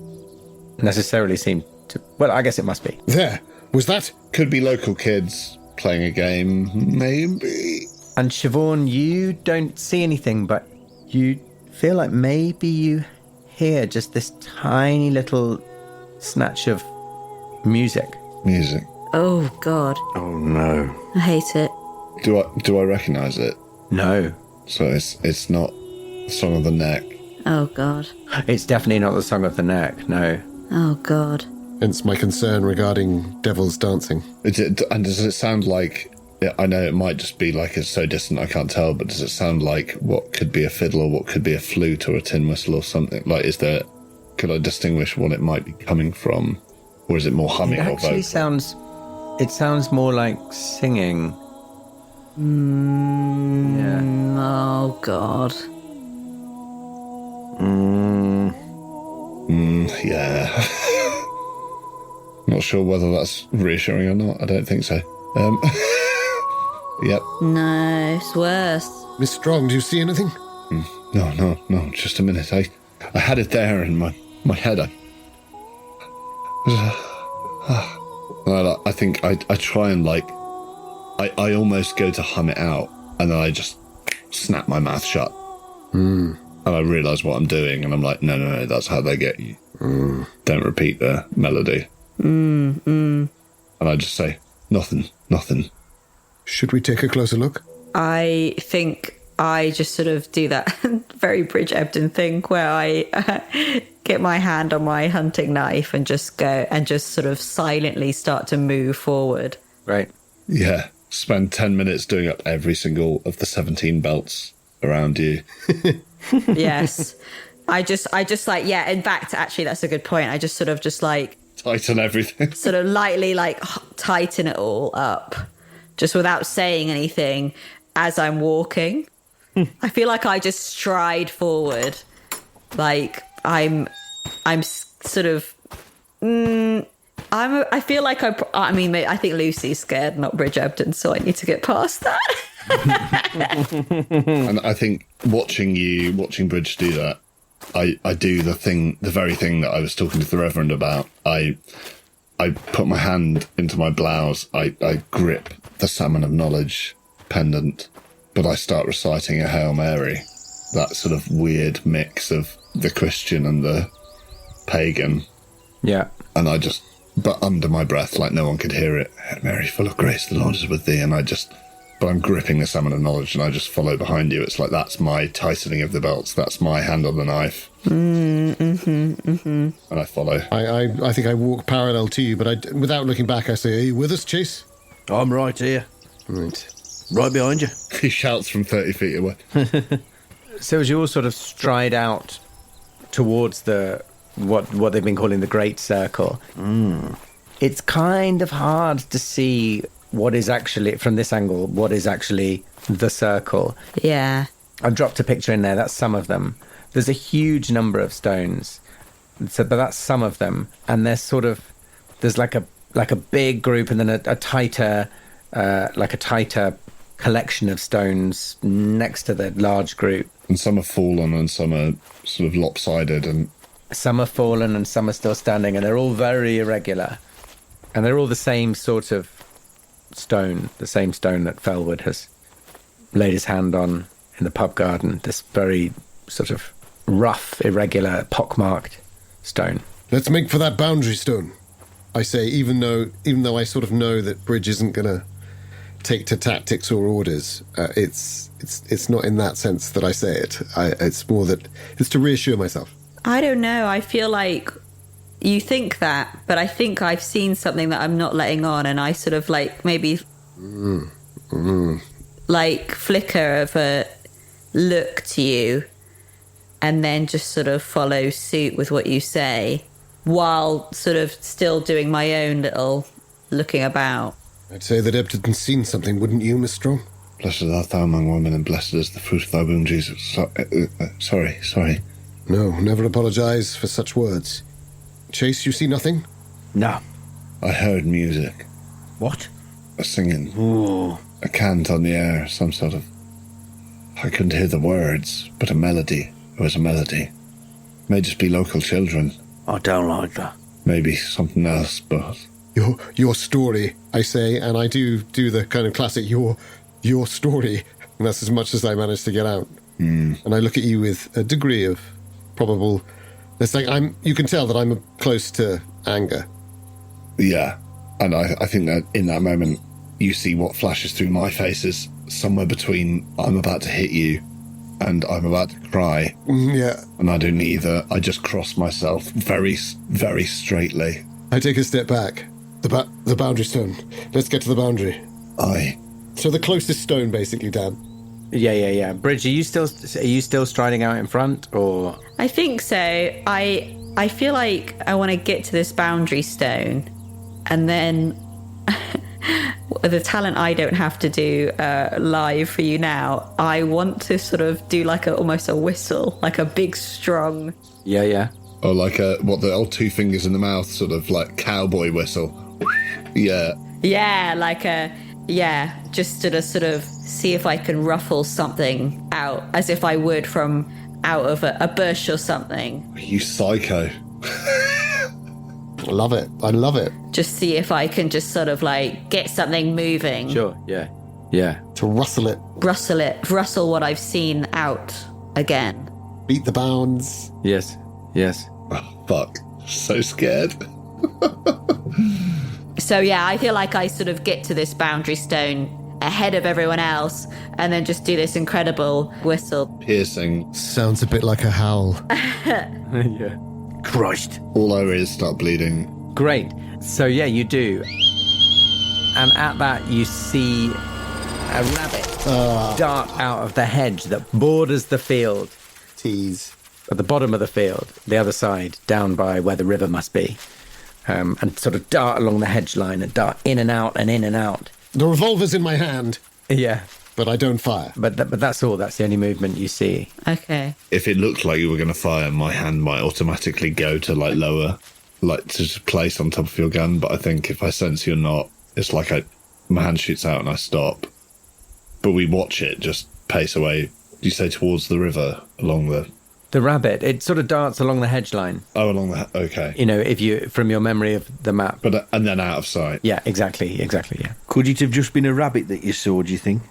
necessarily seem to. Well, I guess it must be. There. Was that? Could be local kids playing a game, maybe. And Siobhan, you don't see anything, but you feel like maybe you hear just this tiny little snatch of music. Music. Oh, God. Oh no. I hate it. Do I recognise it? No, So it's not Song of the Neck. Oh, God. it's definitely not the Song of the Neck. No. Oh, God. Hence my concern regarding devil's dancing. And does it sound like? I know it might just be like it's so distant I can't tell, but does it sound like what could be a fiddle or what could be a flute or a tin whistle or something? Like, could I distinguish what it might be coming from, or is it more humming It or actually vocal? sounds more like singing. Yeah. Oh, God. Yeah. Not sure whether that's reassuring or not. I don't think so. Yep. No, it's worse. Miss Strong, do you see anything? No. Just a minute. I had it there in my head. I think I try and I almost go to hum it out, and then I just snap my mouth shut. And I realise what I'm doing, and I'm like, no, that's how they get you. Don't repeat the melody. And I just say, nothing. Should we take a closer look? I think I just sort of do that very Bridge Ebden thing where I get my hand on my hunting knife and just go and just sort of silently start to move forward. Right. Yeah. Spend 10 minutes doing up every single of the 17 belts around you. Yes. I just like, yeah, in fact, actually, that's a good point. I just sort of just like Tighten everything. sort of lightly like tighten it all up just without saying anything as I'm walking. I feel like I just stride forward. Like I'm sort of, I feel like I mean, I think Lucy's scared, not Bridge Ebden, so I need to get past that. And I think watching Bridge do that, I do the very thing that I was talking to the Reverend about. I put my hand into my blouse. I grip the Salmon of Knowledge pendant, but I start reciting a Hail Mary, that sort of weird mix of the Christian and the pagan. Yeah. And I just, but under my breath, like no one could hear it, Hail Mary, full of grace, the Lord is with thee. And but I'm gripping the Salmon of Knowledge and I just follow behind you. It's like, that's my tightening of the belts. That's my hand on the knife. And I follow. I think I walk parallel to you, but without looking back, I say, are you with us, Chase? I'm right here. Right. Right behind you. He shouts from 30 feet away. So as you all sort of stride out towards what they've been calling the Great Circle, it's kind of hard to see what is actually, from this angle, what is actually the circle. Yeah. I've dropped a picture in there. That's some of them. There's a huge number of stones, but that's some of them. And there's like a big group, and then a tighter collection of stones next to the large group. And some are fallen and some are sort of lopsided, and Some are fallen and some are still standing, and they're all very irregular. And they're all the same sort of stone, the same stone that Fellwood has laid his hand on in the pub garden, this very sort of rough, irregular, pockmarked stone. Let's make for that boundary stone. I say, even though I sort of know that Bridge isn't going to take to tactics or orders, it's not in that sense that I say it. It's more that it's to reassure myself. I don't know. I feel like you think that, but I think I've seen something that I'm not letting on, and I sort of like maybe like flicker of a look to you and then just sort of follow suit with what you say while sort of still doing my own little looking about. I'd say that Ebden's seen something, wouldn't you, Miss Strong? Blessed art thou among women, and blessed is the fruit of thy womb, Jesus. Sorry. No, never apologize for such words. Chase, you see nothing? No. I heard music. What? A singing. Oh. A cant on the air, some sort of... I couldn't hear the words, but a melody. It was a melody. May just be local children. I don't like that. Maybe something else, but... Your story, I say, and I do the kind of classic your story, and that's as much as I managed to get out. And I look at you with a degree of probable... It's like you can tell that I'm close to anger. Yeah, and I think that in that moment, you see what flashes through my face is somewhere between I'm about to hit you and I'm about to cry. Yeah. And I do neither. I just cross myself very, very straightly. I take a step back. The boundary stone. Let's get to the boundary. Aye. So the closest stone, basically, Dan. Yeah. Bridge, are you still striding out in front, or? I think so. I feel like I want to get to this boundary stone, and then the talent I don't have to do live for you now. I want to sort of do like almost a whistle, like a big strong. Yeah. Or like the old two fingers in the mouth, sort of like cowboy whistle. Yeah. Yeah, just to sort of see if I can ruffle something out, as if I would from out of a bush or something. You psycho. I love it. Just see if I can just sort of like get something moving. Sure, yeah. To rustle it. Rustle what I've seen out again. Beat the bounds. Yes. Oh, fuck. So scared. So yeah, I feel like I sort of get to this boundary stone ahead of everyone else and then just do this incredible whistle. Piercing. Sounds a bit like a howl. Yeah. Christ. All over is start bleeding. Great. So yeah, you do. And at that, you see a rabbit dart out of the hedge that borders the field. Tease. At the bottom of the field, the other side, down by where the river must be. And sort of dart along the hedge line and dart in and out and in and out. The revolver's in my hand. Yeah. But I don't fire. But that's all. That's the only movement you see. Okay. If it looked like you were going to fire, my hand might automatically go to like lower, like to just place on top of your gun. But I think if I sense you're not, it's like my hand shoots out and I stop. But we watch it just pace away. You say towards the river, along the... The rabbit, it sort of darts along the hedge line. Oh, along the... Okay. You know, if you, from your memory of the map. But and then out of sight. Yeah, exactly, yeah. Could it have just been a rabbit that you saw, do you think?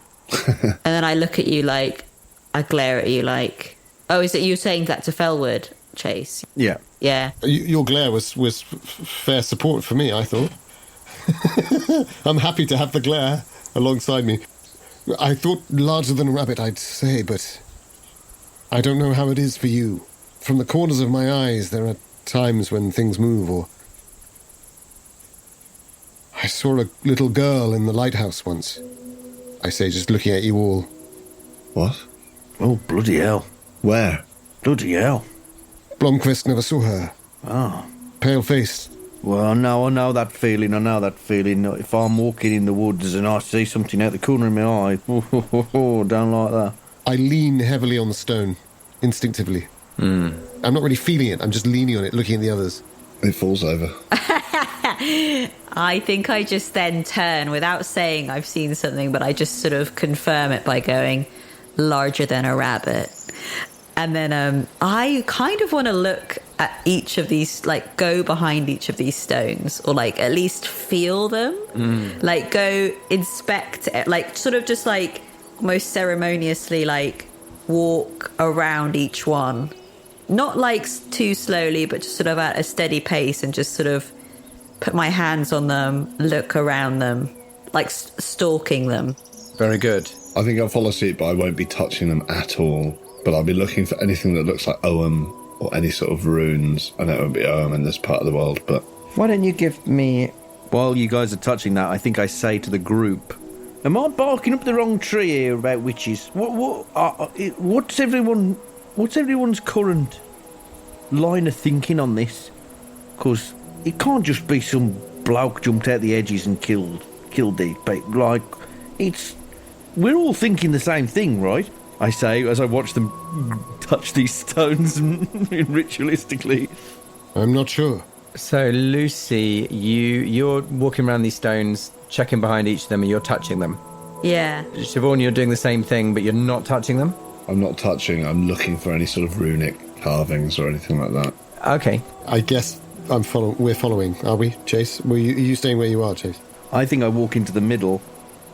And then I look at you like, I glare at you like, oh, is it you saying that to Fellwood, Chase? Yeah. Yeah. Your glare was fair support for me, I thought. I'm happy to have the glare alongside me. I thought larger than a rabbit, I'd say, but I don't know how it is for you. From the corners of my eyes, there are times when things move, or... I saw a little girl in the lighthouse once. I say, just looking at you all. What? Oh, bloody hell. Where? Bloody hell. Blomqvist never saw her. Oh. Pale-faced. Well, I know that feeling. If I'm walking in the woods and I see something out the corner of my eye, don't like that. I lean heavily on the stone, instinctively. I'm not really feeling it, I'm just leaning on it, looking at the others. It falls over. I think I just then turn without saying I've seen something, but I just sort of confirm it by going larger than a rabbit. And then I kind of want to look at each of these, like go behind each of these stones, or like at least feel them, like go inspect it, like sort of just like almost ceremoniously like walk around each one. Not like too slowly, but just sort of at a steady pace and just sort of put my hands on them, look around them, like stalking them. Very good. I think I'll follow suit, but I won't be touching them at all. But I'll be looking for anything that looks like Ogham or any sort of runes. I know it won't be Ogham in this part of the world, but... Why don't you give me... While you guys are touching that, I think I say to the group, am I barking up the wrong tree here about witches? What's everyone's current line of thinking on this? Because it can't just be some bloke jumped out the edges and killed it. But like, it's we're all thinking the same thing, right? I say as I watch them touch these stones ritualistically. I'm not sure. So, Lucy, you're walking around these stones, checking behind each of them, and you're touching them. Yeah. Siobhan, you're doing the same thing, but you're not touching them? I'm not touching. I'm looking for any sort of runic carvings or anything like that. Okay. I guess we're following, are we, Chase? Are you staying where you are, Chase? I think I walk into the middle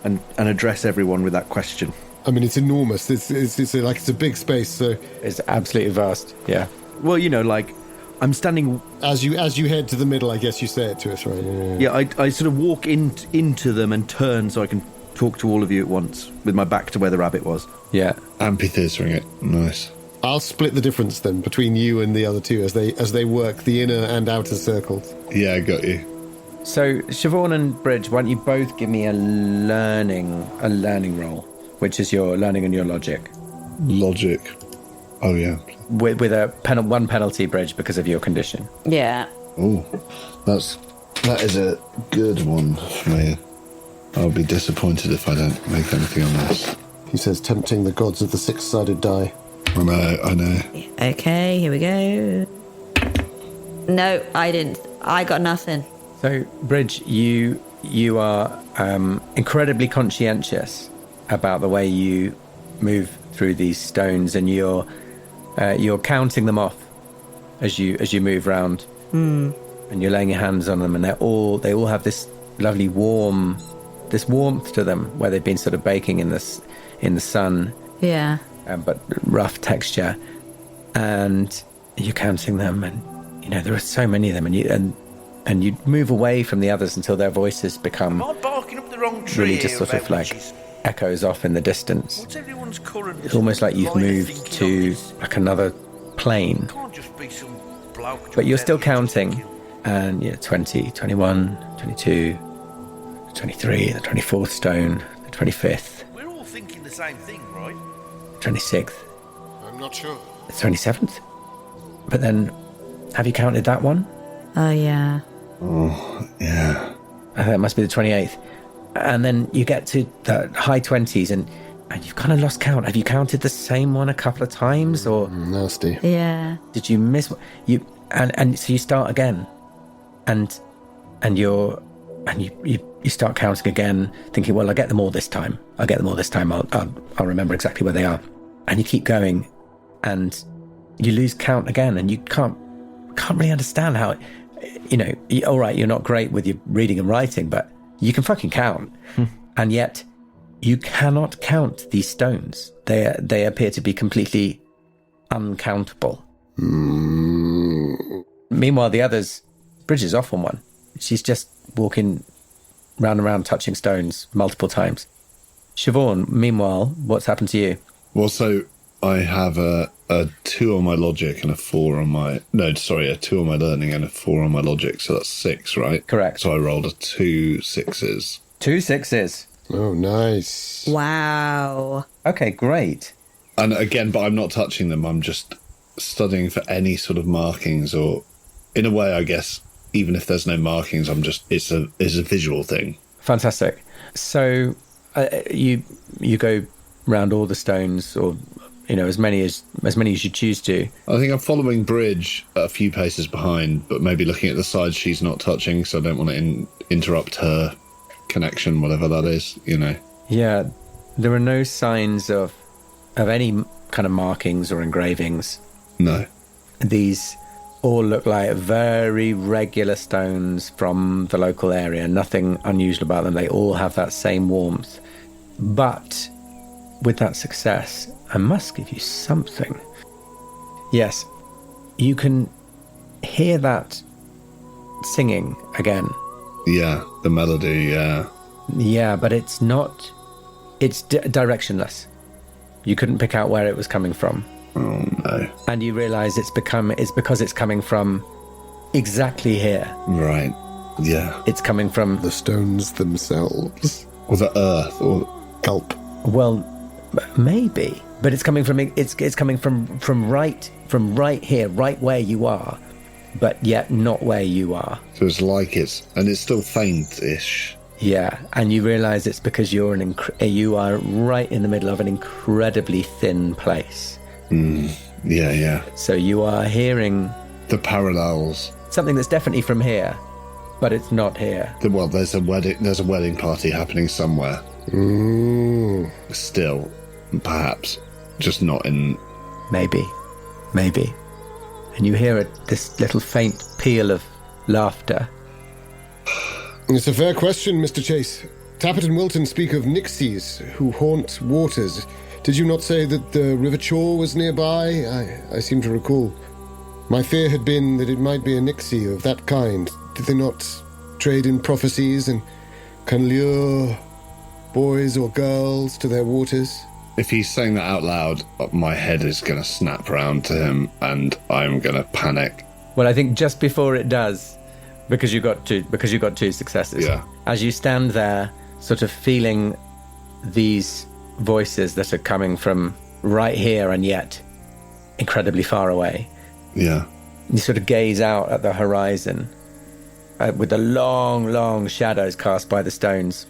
and address everyone with that question. I mean, it's enormous. It's a big space, so... It's absolutely vast, yeah. Well, like, I'm standing... As you head to the middle, I guess you say it to us, right? Yeah, I sort of walk into them and turn so I can talk to all of you at once, with my back to where the rabbit was. Yeah. Amphitheatering it. Nice. I'll split the difference then between you and the other two as they work the inner and outer circles. Yeah, got you. So, Siobhan and Bridge, why don't you both give me a learning roll, which is your learning and your logic. Logic. Oh, yeah. With a one penalty, Bridge, because of your condition. Yeah. Oh, that is a good one for me. I'll be disappointed if I don't make anything on this. He says, tempting the gods of the six-sided die. I know. Okay, here we go. No, I didn't. I got nothing. So, Bridge, you are incredibly conscientious about the way you move through these stones, and you're counting them off as you move round, and you're laying your hands on them, and they all have this lovely warmth to them, where they've been sort of baking in the sun. Yeah. But rough texture, and you're counting them, and there are so many of them, and you move away from the others until their voices become Am I barking up the wrong tree really just sort of like echoes off in the distance. What's everyone's current? It's almost like you've line of moved thinking to on this? like another plane, Can't just be some bloke. but you're still counting, and 20, 21, 22, 23, the 24th stone, the 25th, We're all thinking the same thing, right? 26th, I'm not sure. the 27th. But then, have you counted that one? Oh, yeah. Oh, yeah. I think it must be the 28th. And then you get to the high 20s, and you've kind of lost count. Have you counted the same one a couple of times, or Nasty. Yeah. did you miss one? And so you start again, and you start counting again, thinking, well, I'll get them all this time. I'll remember exactly where they are. And you keep going, and you lose count again, and you can't really understand how, all right, you're not great with your reading and writing, but you can fucking count. And yet you cannot count these stones. They appear to be completely uncountable. Meanwhile, the others, Bridge is off on one. She's just walking round and round, touching stones multiple times. Siobhan, meanwhile, what's happened to you? Well, so I have a 2 on my logic and a 4 on my... No, sorry, a 2 on my learning and a 4 on my logic, so that's 6, right? Correct. So I rolled a 2 6s. 2 6s. Oh, nice. Wow. Okay, great. And again, but I'm not touching them. I'm just studying for any sort of markings, or in a way, I guess, even if there's no markings, it's a visual thing. Fantastic. So you go round all the stones, or as many as you choose to. I think I'm following Bridge a few paces behind, but maybe looking at the side she's not touching, so I don't want to interrupt her connection, whatever that is, Yeah, there are no signs of any kind of markings or engravings. No. These all look like very regular stones from the local area. Nothing unusual about them. They all have that same warmth. But with that success, I must give you something. Yes, you can hear that singing again. Yeah, the melody, yeah. Yeah, but it's not... It's directionless. You couldn't pick out where it was coming from. Oh, no. And you realise it's because it's coming from exactly here. Right, yeah. It's coming from... The stones themselves. Or the earth, or... Gulp. Well, maybe. But it's coming from... It's coming from right here, right where you are, but yet not where you are. So it's like and it's still faint-ish. Yeah, and you realise it's because you are right in the middle of an incredibly thin place. Yeah. So you are hearing The parallels. something that's definitely from here, but it's not here. Well, there's a wedding party happening somewhere. Still, perhaps, just not in. Maybe. And you hear this little faint peal of laughter. It's a fair question, Mr. Chase. Tappert and Wilton speak of nixies who haunt waters. Did you not say that the River Chaw was nearby? I seem to recall. My fear had been that it might be a nixie of that kind. Did they not trade in prophecies and can lure boys or girls to their waters? If he's saying that out loud, my head is going to snap round to him and I'm going to panic. Well, I think just before it does, because you got two successes. Yeah. As you stand there, sort of feeling these voices that are coming from right here and yet incredibly far away. Yeah. You sort of gaze out at the horizon with the long shadows cast by the stones,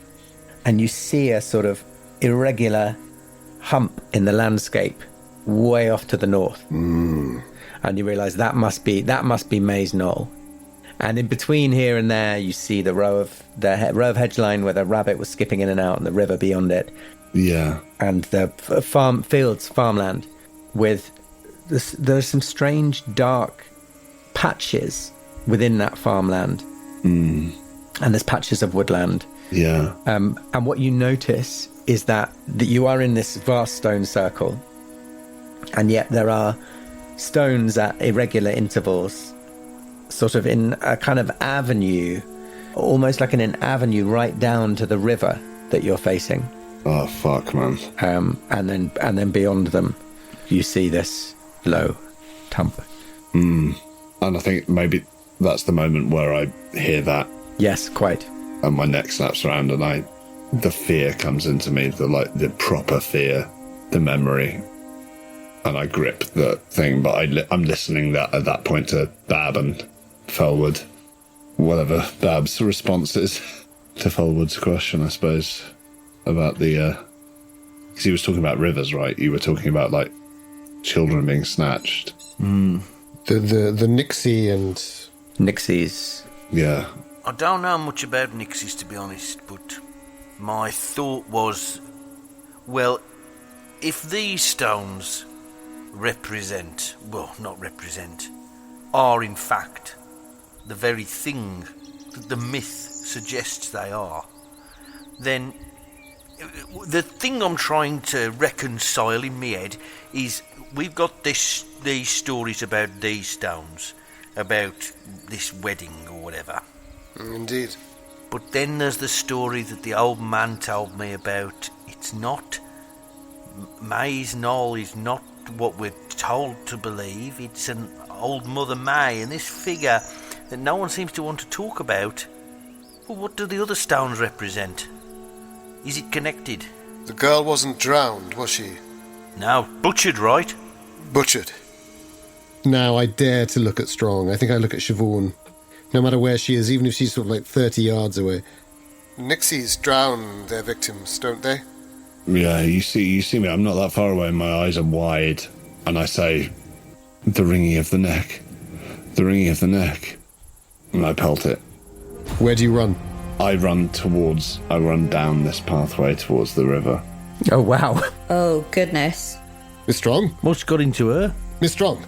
and you see a sort of irregular hump in the landscape way off to the north. And you realise that must be Maze Knoll. And in between here and there, you see the row of hedgeline where the rabbit was skipping in and out, and the river beyond it. Yeah. And the farmland, with there's some strange dark patches within that farmland. And there's patches of woodland. Yeah. And what you notice is that you are in this vast stone circle, and yet there are stones at irregular intervals, sort of in a kind of avenue, almost like in an avenue right down to the river that you're facing. Oh, fuck, man. And then beyond them, you see this low tump. And I think maybe that's the moment where I hear that. Yes, quite. And my neck snaps around and the fear comes into me, the proper fear, the memory. And I grip the thing, but I'm listening at that point to Bab and Fellwood. Whatever Bab's response is to Fellwood's question, I suppose, about because he was talking about rivers, right? You were talking about, like, children being snatched. The nixie and... Nixies. Yeah. I don't know much about nixies, to be honest, but my thought was, well, if these stones are in fact the very thing that the myth suggests they are, then the thing I'm trying to reconcile in my head is we've got these stories about these stones, about this wedding or whatever. Indeed. But then there's the story that the old man told me about. It's not... Maze Knoll is not what we're told to believe. It's an old Mother May, and this figure that no one seems to want to talk about. Well, what do the other stones represent? Is it connected? The girl wasn't drowned, was she? No, butchered, right? Butchered. Now I dare to look at Strong. I think I look at Siobhan. No matter where she is, even if she's sort of like 30 yards away. Nixies drown their victims, don't they? Yeah, you see me. I'm not that far away. My eyes are wide. And I say, the wringing of the neck. The wringing of the neck. And I pelt it. Where do you run? I run down this pathway towards the river. Oh, wow. Oh, goodness. Miss Strong? What's got into her? Miss Strong?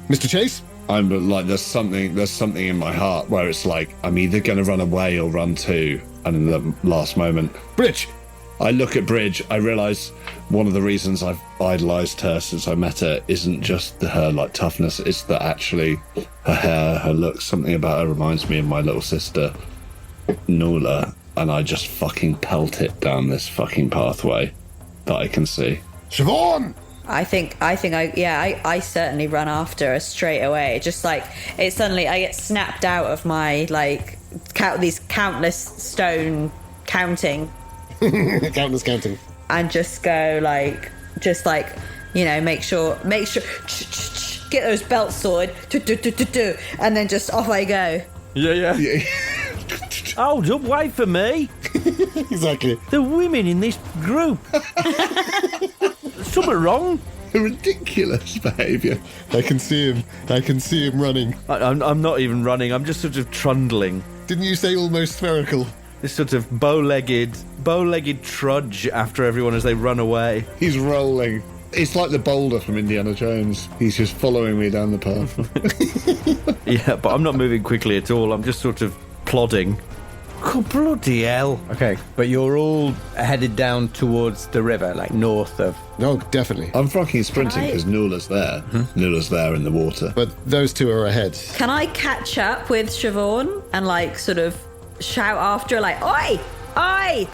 Mr. Chase? I'm like, there's something in my heart where it's like, I'm either going to run away or run too. And in the last moment, Bridge! I look at Bridge. I realise one of the reasons I've idolised her since I met her isn't just her, like, toughness. It's that actually her hair, her looks, something about her reminds me of my little sister, Nola. And I just fucking pelt it down this fucking pathway that I can see. Siobhan! I certainly run after her straight away. Just like I get snapped out of my these countless stone counting. Countless counting. And just go make sure get those belts sorted, and then just off I go. Yeah. Hold up, wait for me. Exactly. The women in this group. Something wrong. Ridiculous behaviour. I can see him running. I'm not even running. I'm just sort of trundling. Didn't you say almost spherical? This sort of bow-legged trudge after everyone as they run away. He's rolling. It's like the boulder from Indiana Jones. He's just following me down the path. Yeah, but I'm not moving quickly at all. I'm just sort of plodding. Oh, bloody hell. Okay, but you're all headed down towards the river, like north of... No, definitely. I'm fucking sprinting Can I- because Nula's there. Nula's there in the water. But those two are ahead. Can I catch up with Siobhan and like sort of shout after her like, oi! Oi!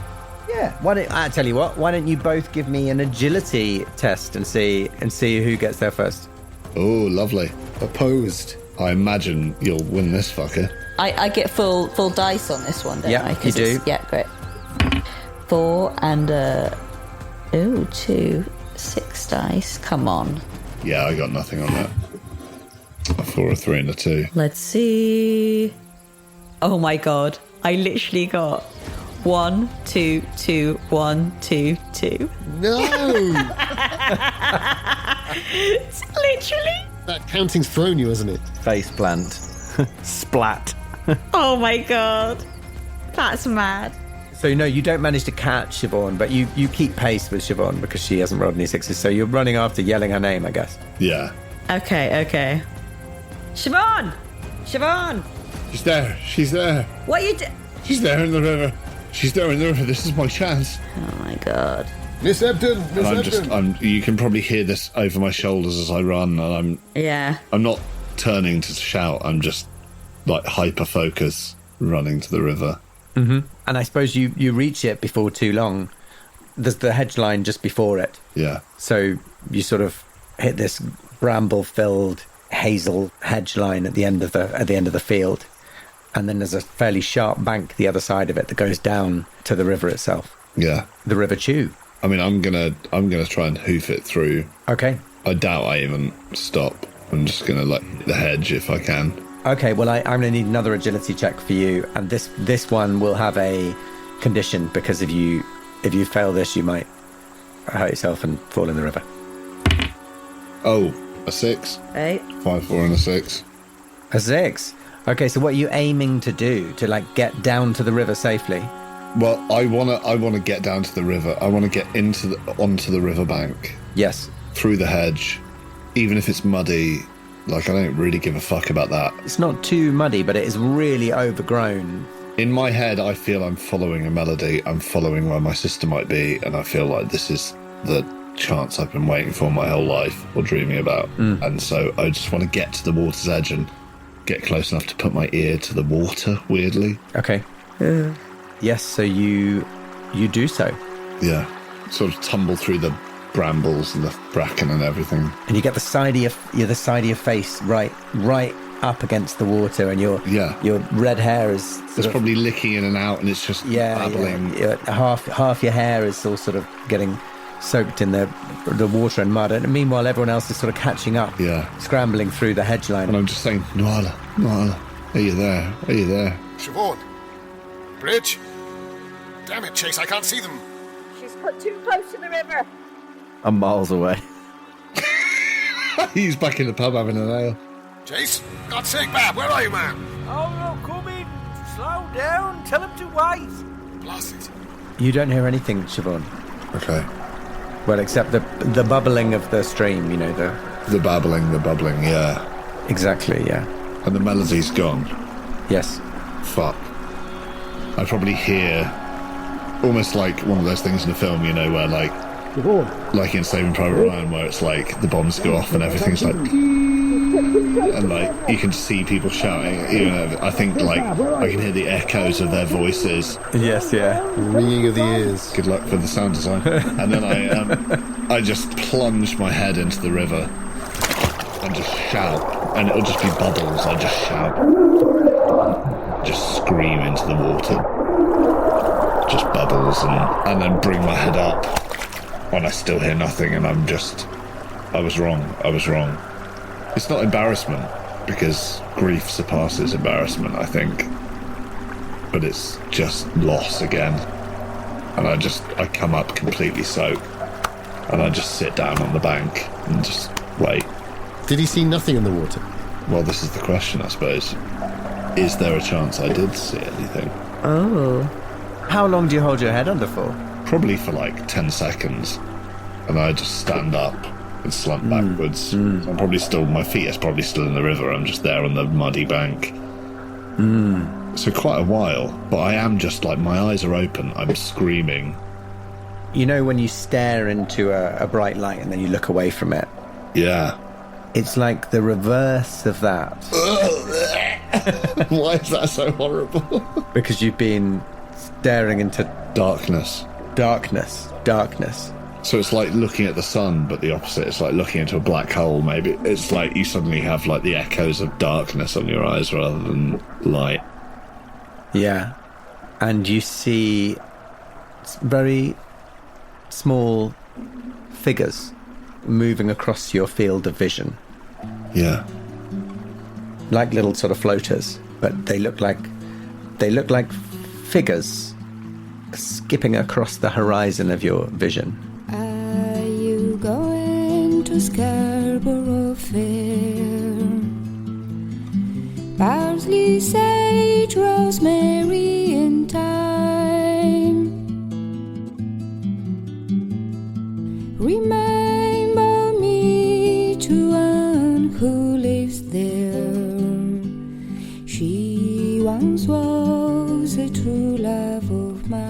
Yeah, I tell you what, why don't you both give me an agility test and see who gets there first? Oh, lovely. Opposed. I imagine you'll win this fucker. I get full dice on this one, don't Yeah, I? 'Cause you do. it's- Yeah, great. 4 and 2, 6 dice. Come on. Yeah, I got nothing on that. A 4, a 3, and a 2. Let's see. Oh my god. I literally got 1, 2, 2, 1, 2, 2. No! It's literally. That counting's thrown you, isn't it? Face plant. Splat. Oh my god. That's mad. So, no, you don't manage to catch Siobhan, but you keep pace with Siobhan because she hasn't rolled any sixes, so you're running after, yelling her name, I guess. Yeah. Okay. Siobhan! Siobhan! She's there. She's there. What you do? She's there in the river. She's there in the river. This is my chance. Oh my god. Miss Ebden! Miss And Ebden! you can probably hear this over my shoulders as I run, and Yeah. I'm not turning to shout. I'm just like hyper focus running to the river. And I suppose you reach it before too long. There's the hedge line just before it. Yeah. So you sort of hit this bramble-filled hazel hedge line at the end of the field, and then there's a fairly sharp bank the other side of it that goes down to the river itself, Yeah. the River Chew. I mean, I'm gonna try and hoof it through. Okay. I doubt I even stop. I'm just gonna hit the hedge if I can. Okay. Well, I'm going to need another agility check for you, and this one will have a condition because if you fail this, you might hurt yourself and fall in the river. Oh, a 6, Right? 5, 4, and a 6. A 6. Okay. So what are you aiming to do to get down to the river safely? Well, I wanna get down to the river. I wanna get onto the riverbank, Yes. through the hedge, even if it's muddy. I don't really give a fuck about that. It's not too muddy, but it is really overgrown. In my head, I feel I'm following a melody. I'm following where my sister might be, and I feel like this is the chance I've been waiting for my whole life or dreaming about. And so I just want to get to the water's edge and get close enough to put my ear to the water, weirdly. Okay. Yes, so you do so. Yeah. Sort of tumble through the brambles and the bracken and everything. And you get the side of your face right up against the water, and your red hair is sort It's of, probably licking in and out, and it's just babbling. Yeah. Half your hair is all sort of getting soaked in the water and mud, and meanwhile everyone else is sort of catching up, scrambling through the hedge line. And I'm just saying, Nuala, are you there? Are you there? Siobhan! Bridge! Damn it, Chase, I can't see them! She's put too close to the river. I'm miles away. He's back in the pub having an ale. Chase? God's sake, Bab, where are you, man? Oh, no, come in. Slow down. Tell him to wait. Blast it. You don't hear anything, Siobhan. Okay. Well, except the bubbling of the stream, The babbling, yeah. Exactly, yeah. And the melody's gone. Yes. Fuck. I probably hear almost like one of those things in a film, where like in Saving Private Ryan, where it's like the bombs go off and everything's like, and you can see people shouting. I think I can hear the echoes of their voices. Yes, yeah. Ringing of the ears. Good luck for the sound design. And then I just plunge my head into the river and just shout, and it'll just be bubbles. I just shout, just scream into the water, just bubbles, and then bring my head up, and I still hear nothing, and I was wrong. It's not embarrassment, because grief surpasses embarrassment, I think. but it's just loss again. And I come up completely soaked, and I just sit down on the bank and just wait. Did he see nothing in the water? Well, this is the question, I suppose. Is there a chance I did see anything? Oh. How long do you hold your head under for? Probably for like 10 seconds. And I just stand up and slump backwards. So I'm probably still, my feet are probably still in the river. I'm just there on the muddy bank. So quite a while, but I am just like, my eyes are open. I'm screaming. You know when you stare into a bright light and then you look away from it? Yeah. It's like the reverse of that. Why is that so horrible? Because you've been staring into Darkness. darkness. So it's like looking at the sun, but the opposite. It's like looking into a black hole, maybe. It's like you suddenly have like the echoes of darkness on your eyes rather than light. Yeah. And you see very small figures moving across your field of vision. Yeah. Like little sort of floaters, but they look like figures skipping across the horizon of your vision. Are you going to Scarborough Fair? Parsley, sage, rosemary, and thyme. Remember me to one who lives there. She once was a true love of mine.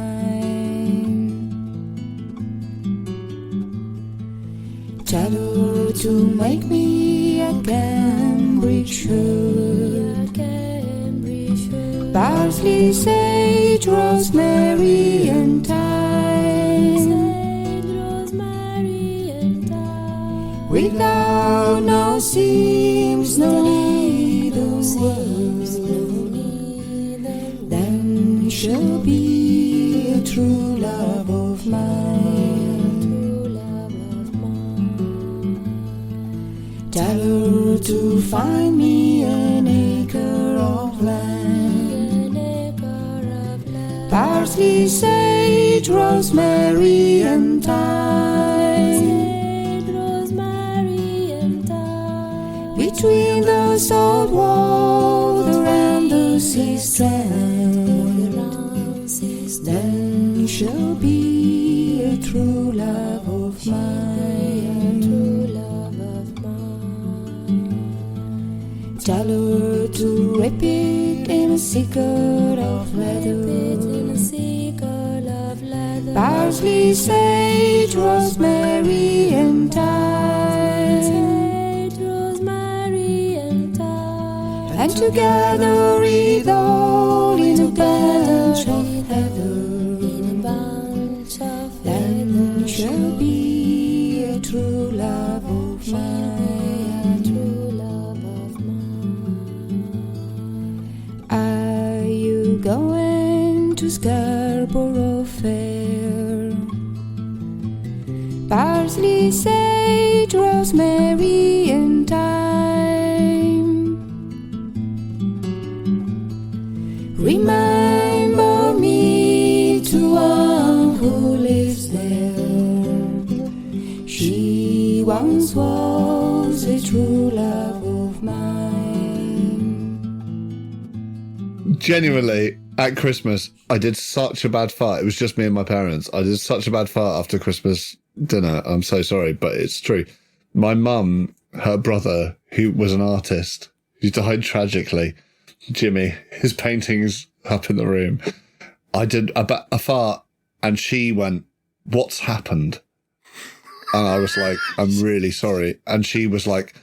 Tell her to make me a Cambridge shirt. Parsley, sage, rosemary, and thyme. Without no seams, no needle words, then she'll be a true love of mine. Tell her to find me an acre of land. Parsley, sage, rosemary, and thyme. Between the salt water and the sea strand, then she'll be a true love of mine. Tell her to wrap it in a secret of leather. Parsley, sage, rosemary, and thyme. And together read all in a bunch of heather. Then she'll be a true love of mine. Are you going to Scarborough Fair? Parsley, sage, rosemary, and thyme. Remember me to one who lives there. She once was a true love of mine. Genuinely, at Christmas, I did such a bad fart. It was just me and my parents. I did such a bad fart after Christmas dinner. I'm so sorry, but it's true. My mum, her brother, who was an artist, who died tragically, Jimmy, his paintings up in the room. I did a fart and she went, "What's happened?" And I was like, "I'm really sorry." And she was like,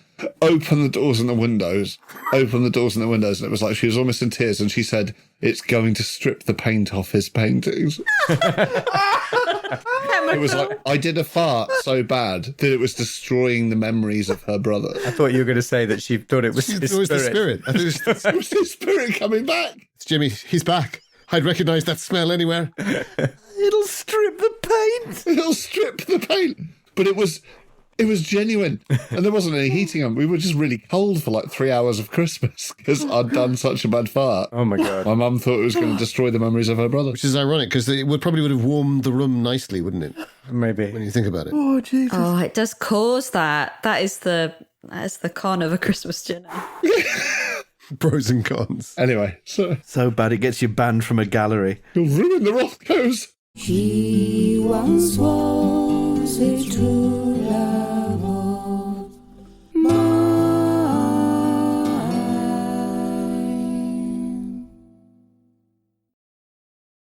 "Open the doors and the windows. Open the doors and the windows." And it was like, she was almost in tears. And she said, "It's going to strip the paint off his paintings." It was like, I did a fart so bad that it was destroying the memories of her brother. I thought you were going to say that she thought it was his It was the spirit. I think It was his spirit coming back. it's Jimmy, he's back. I'd recognise that smell anywhere. It'll strip the paint. It'll strip the paint. But it was It was genuine. And there wasn't any heating on. We were just really cold for like 3 hours of Christmas because I'd done such a bad fart. Oh my God. My mum thought it was going to destroy the memories of her brother. Which is ironic because it probably would have warmed the room nicely, wouldn't it? Maybe. When you think about it. Oh, Jesus. Oh, it does cause that. That is the con of a Christmas dinner. Pros and cons. Anyway, So bad it gets you banned from a gallery. you'll ruin the Rothkos. She once was a true love.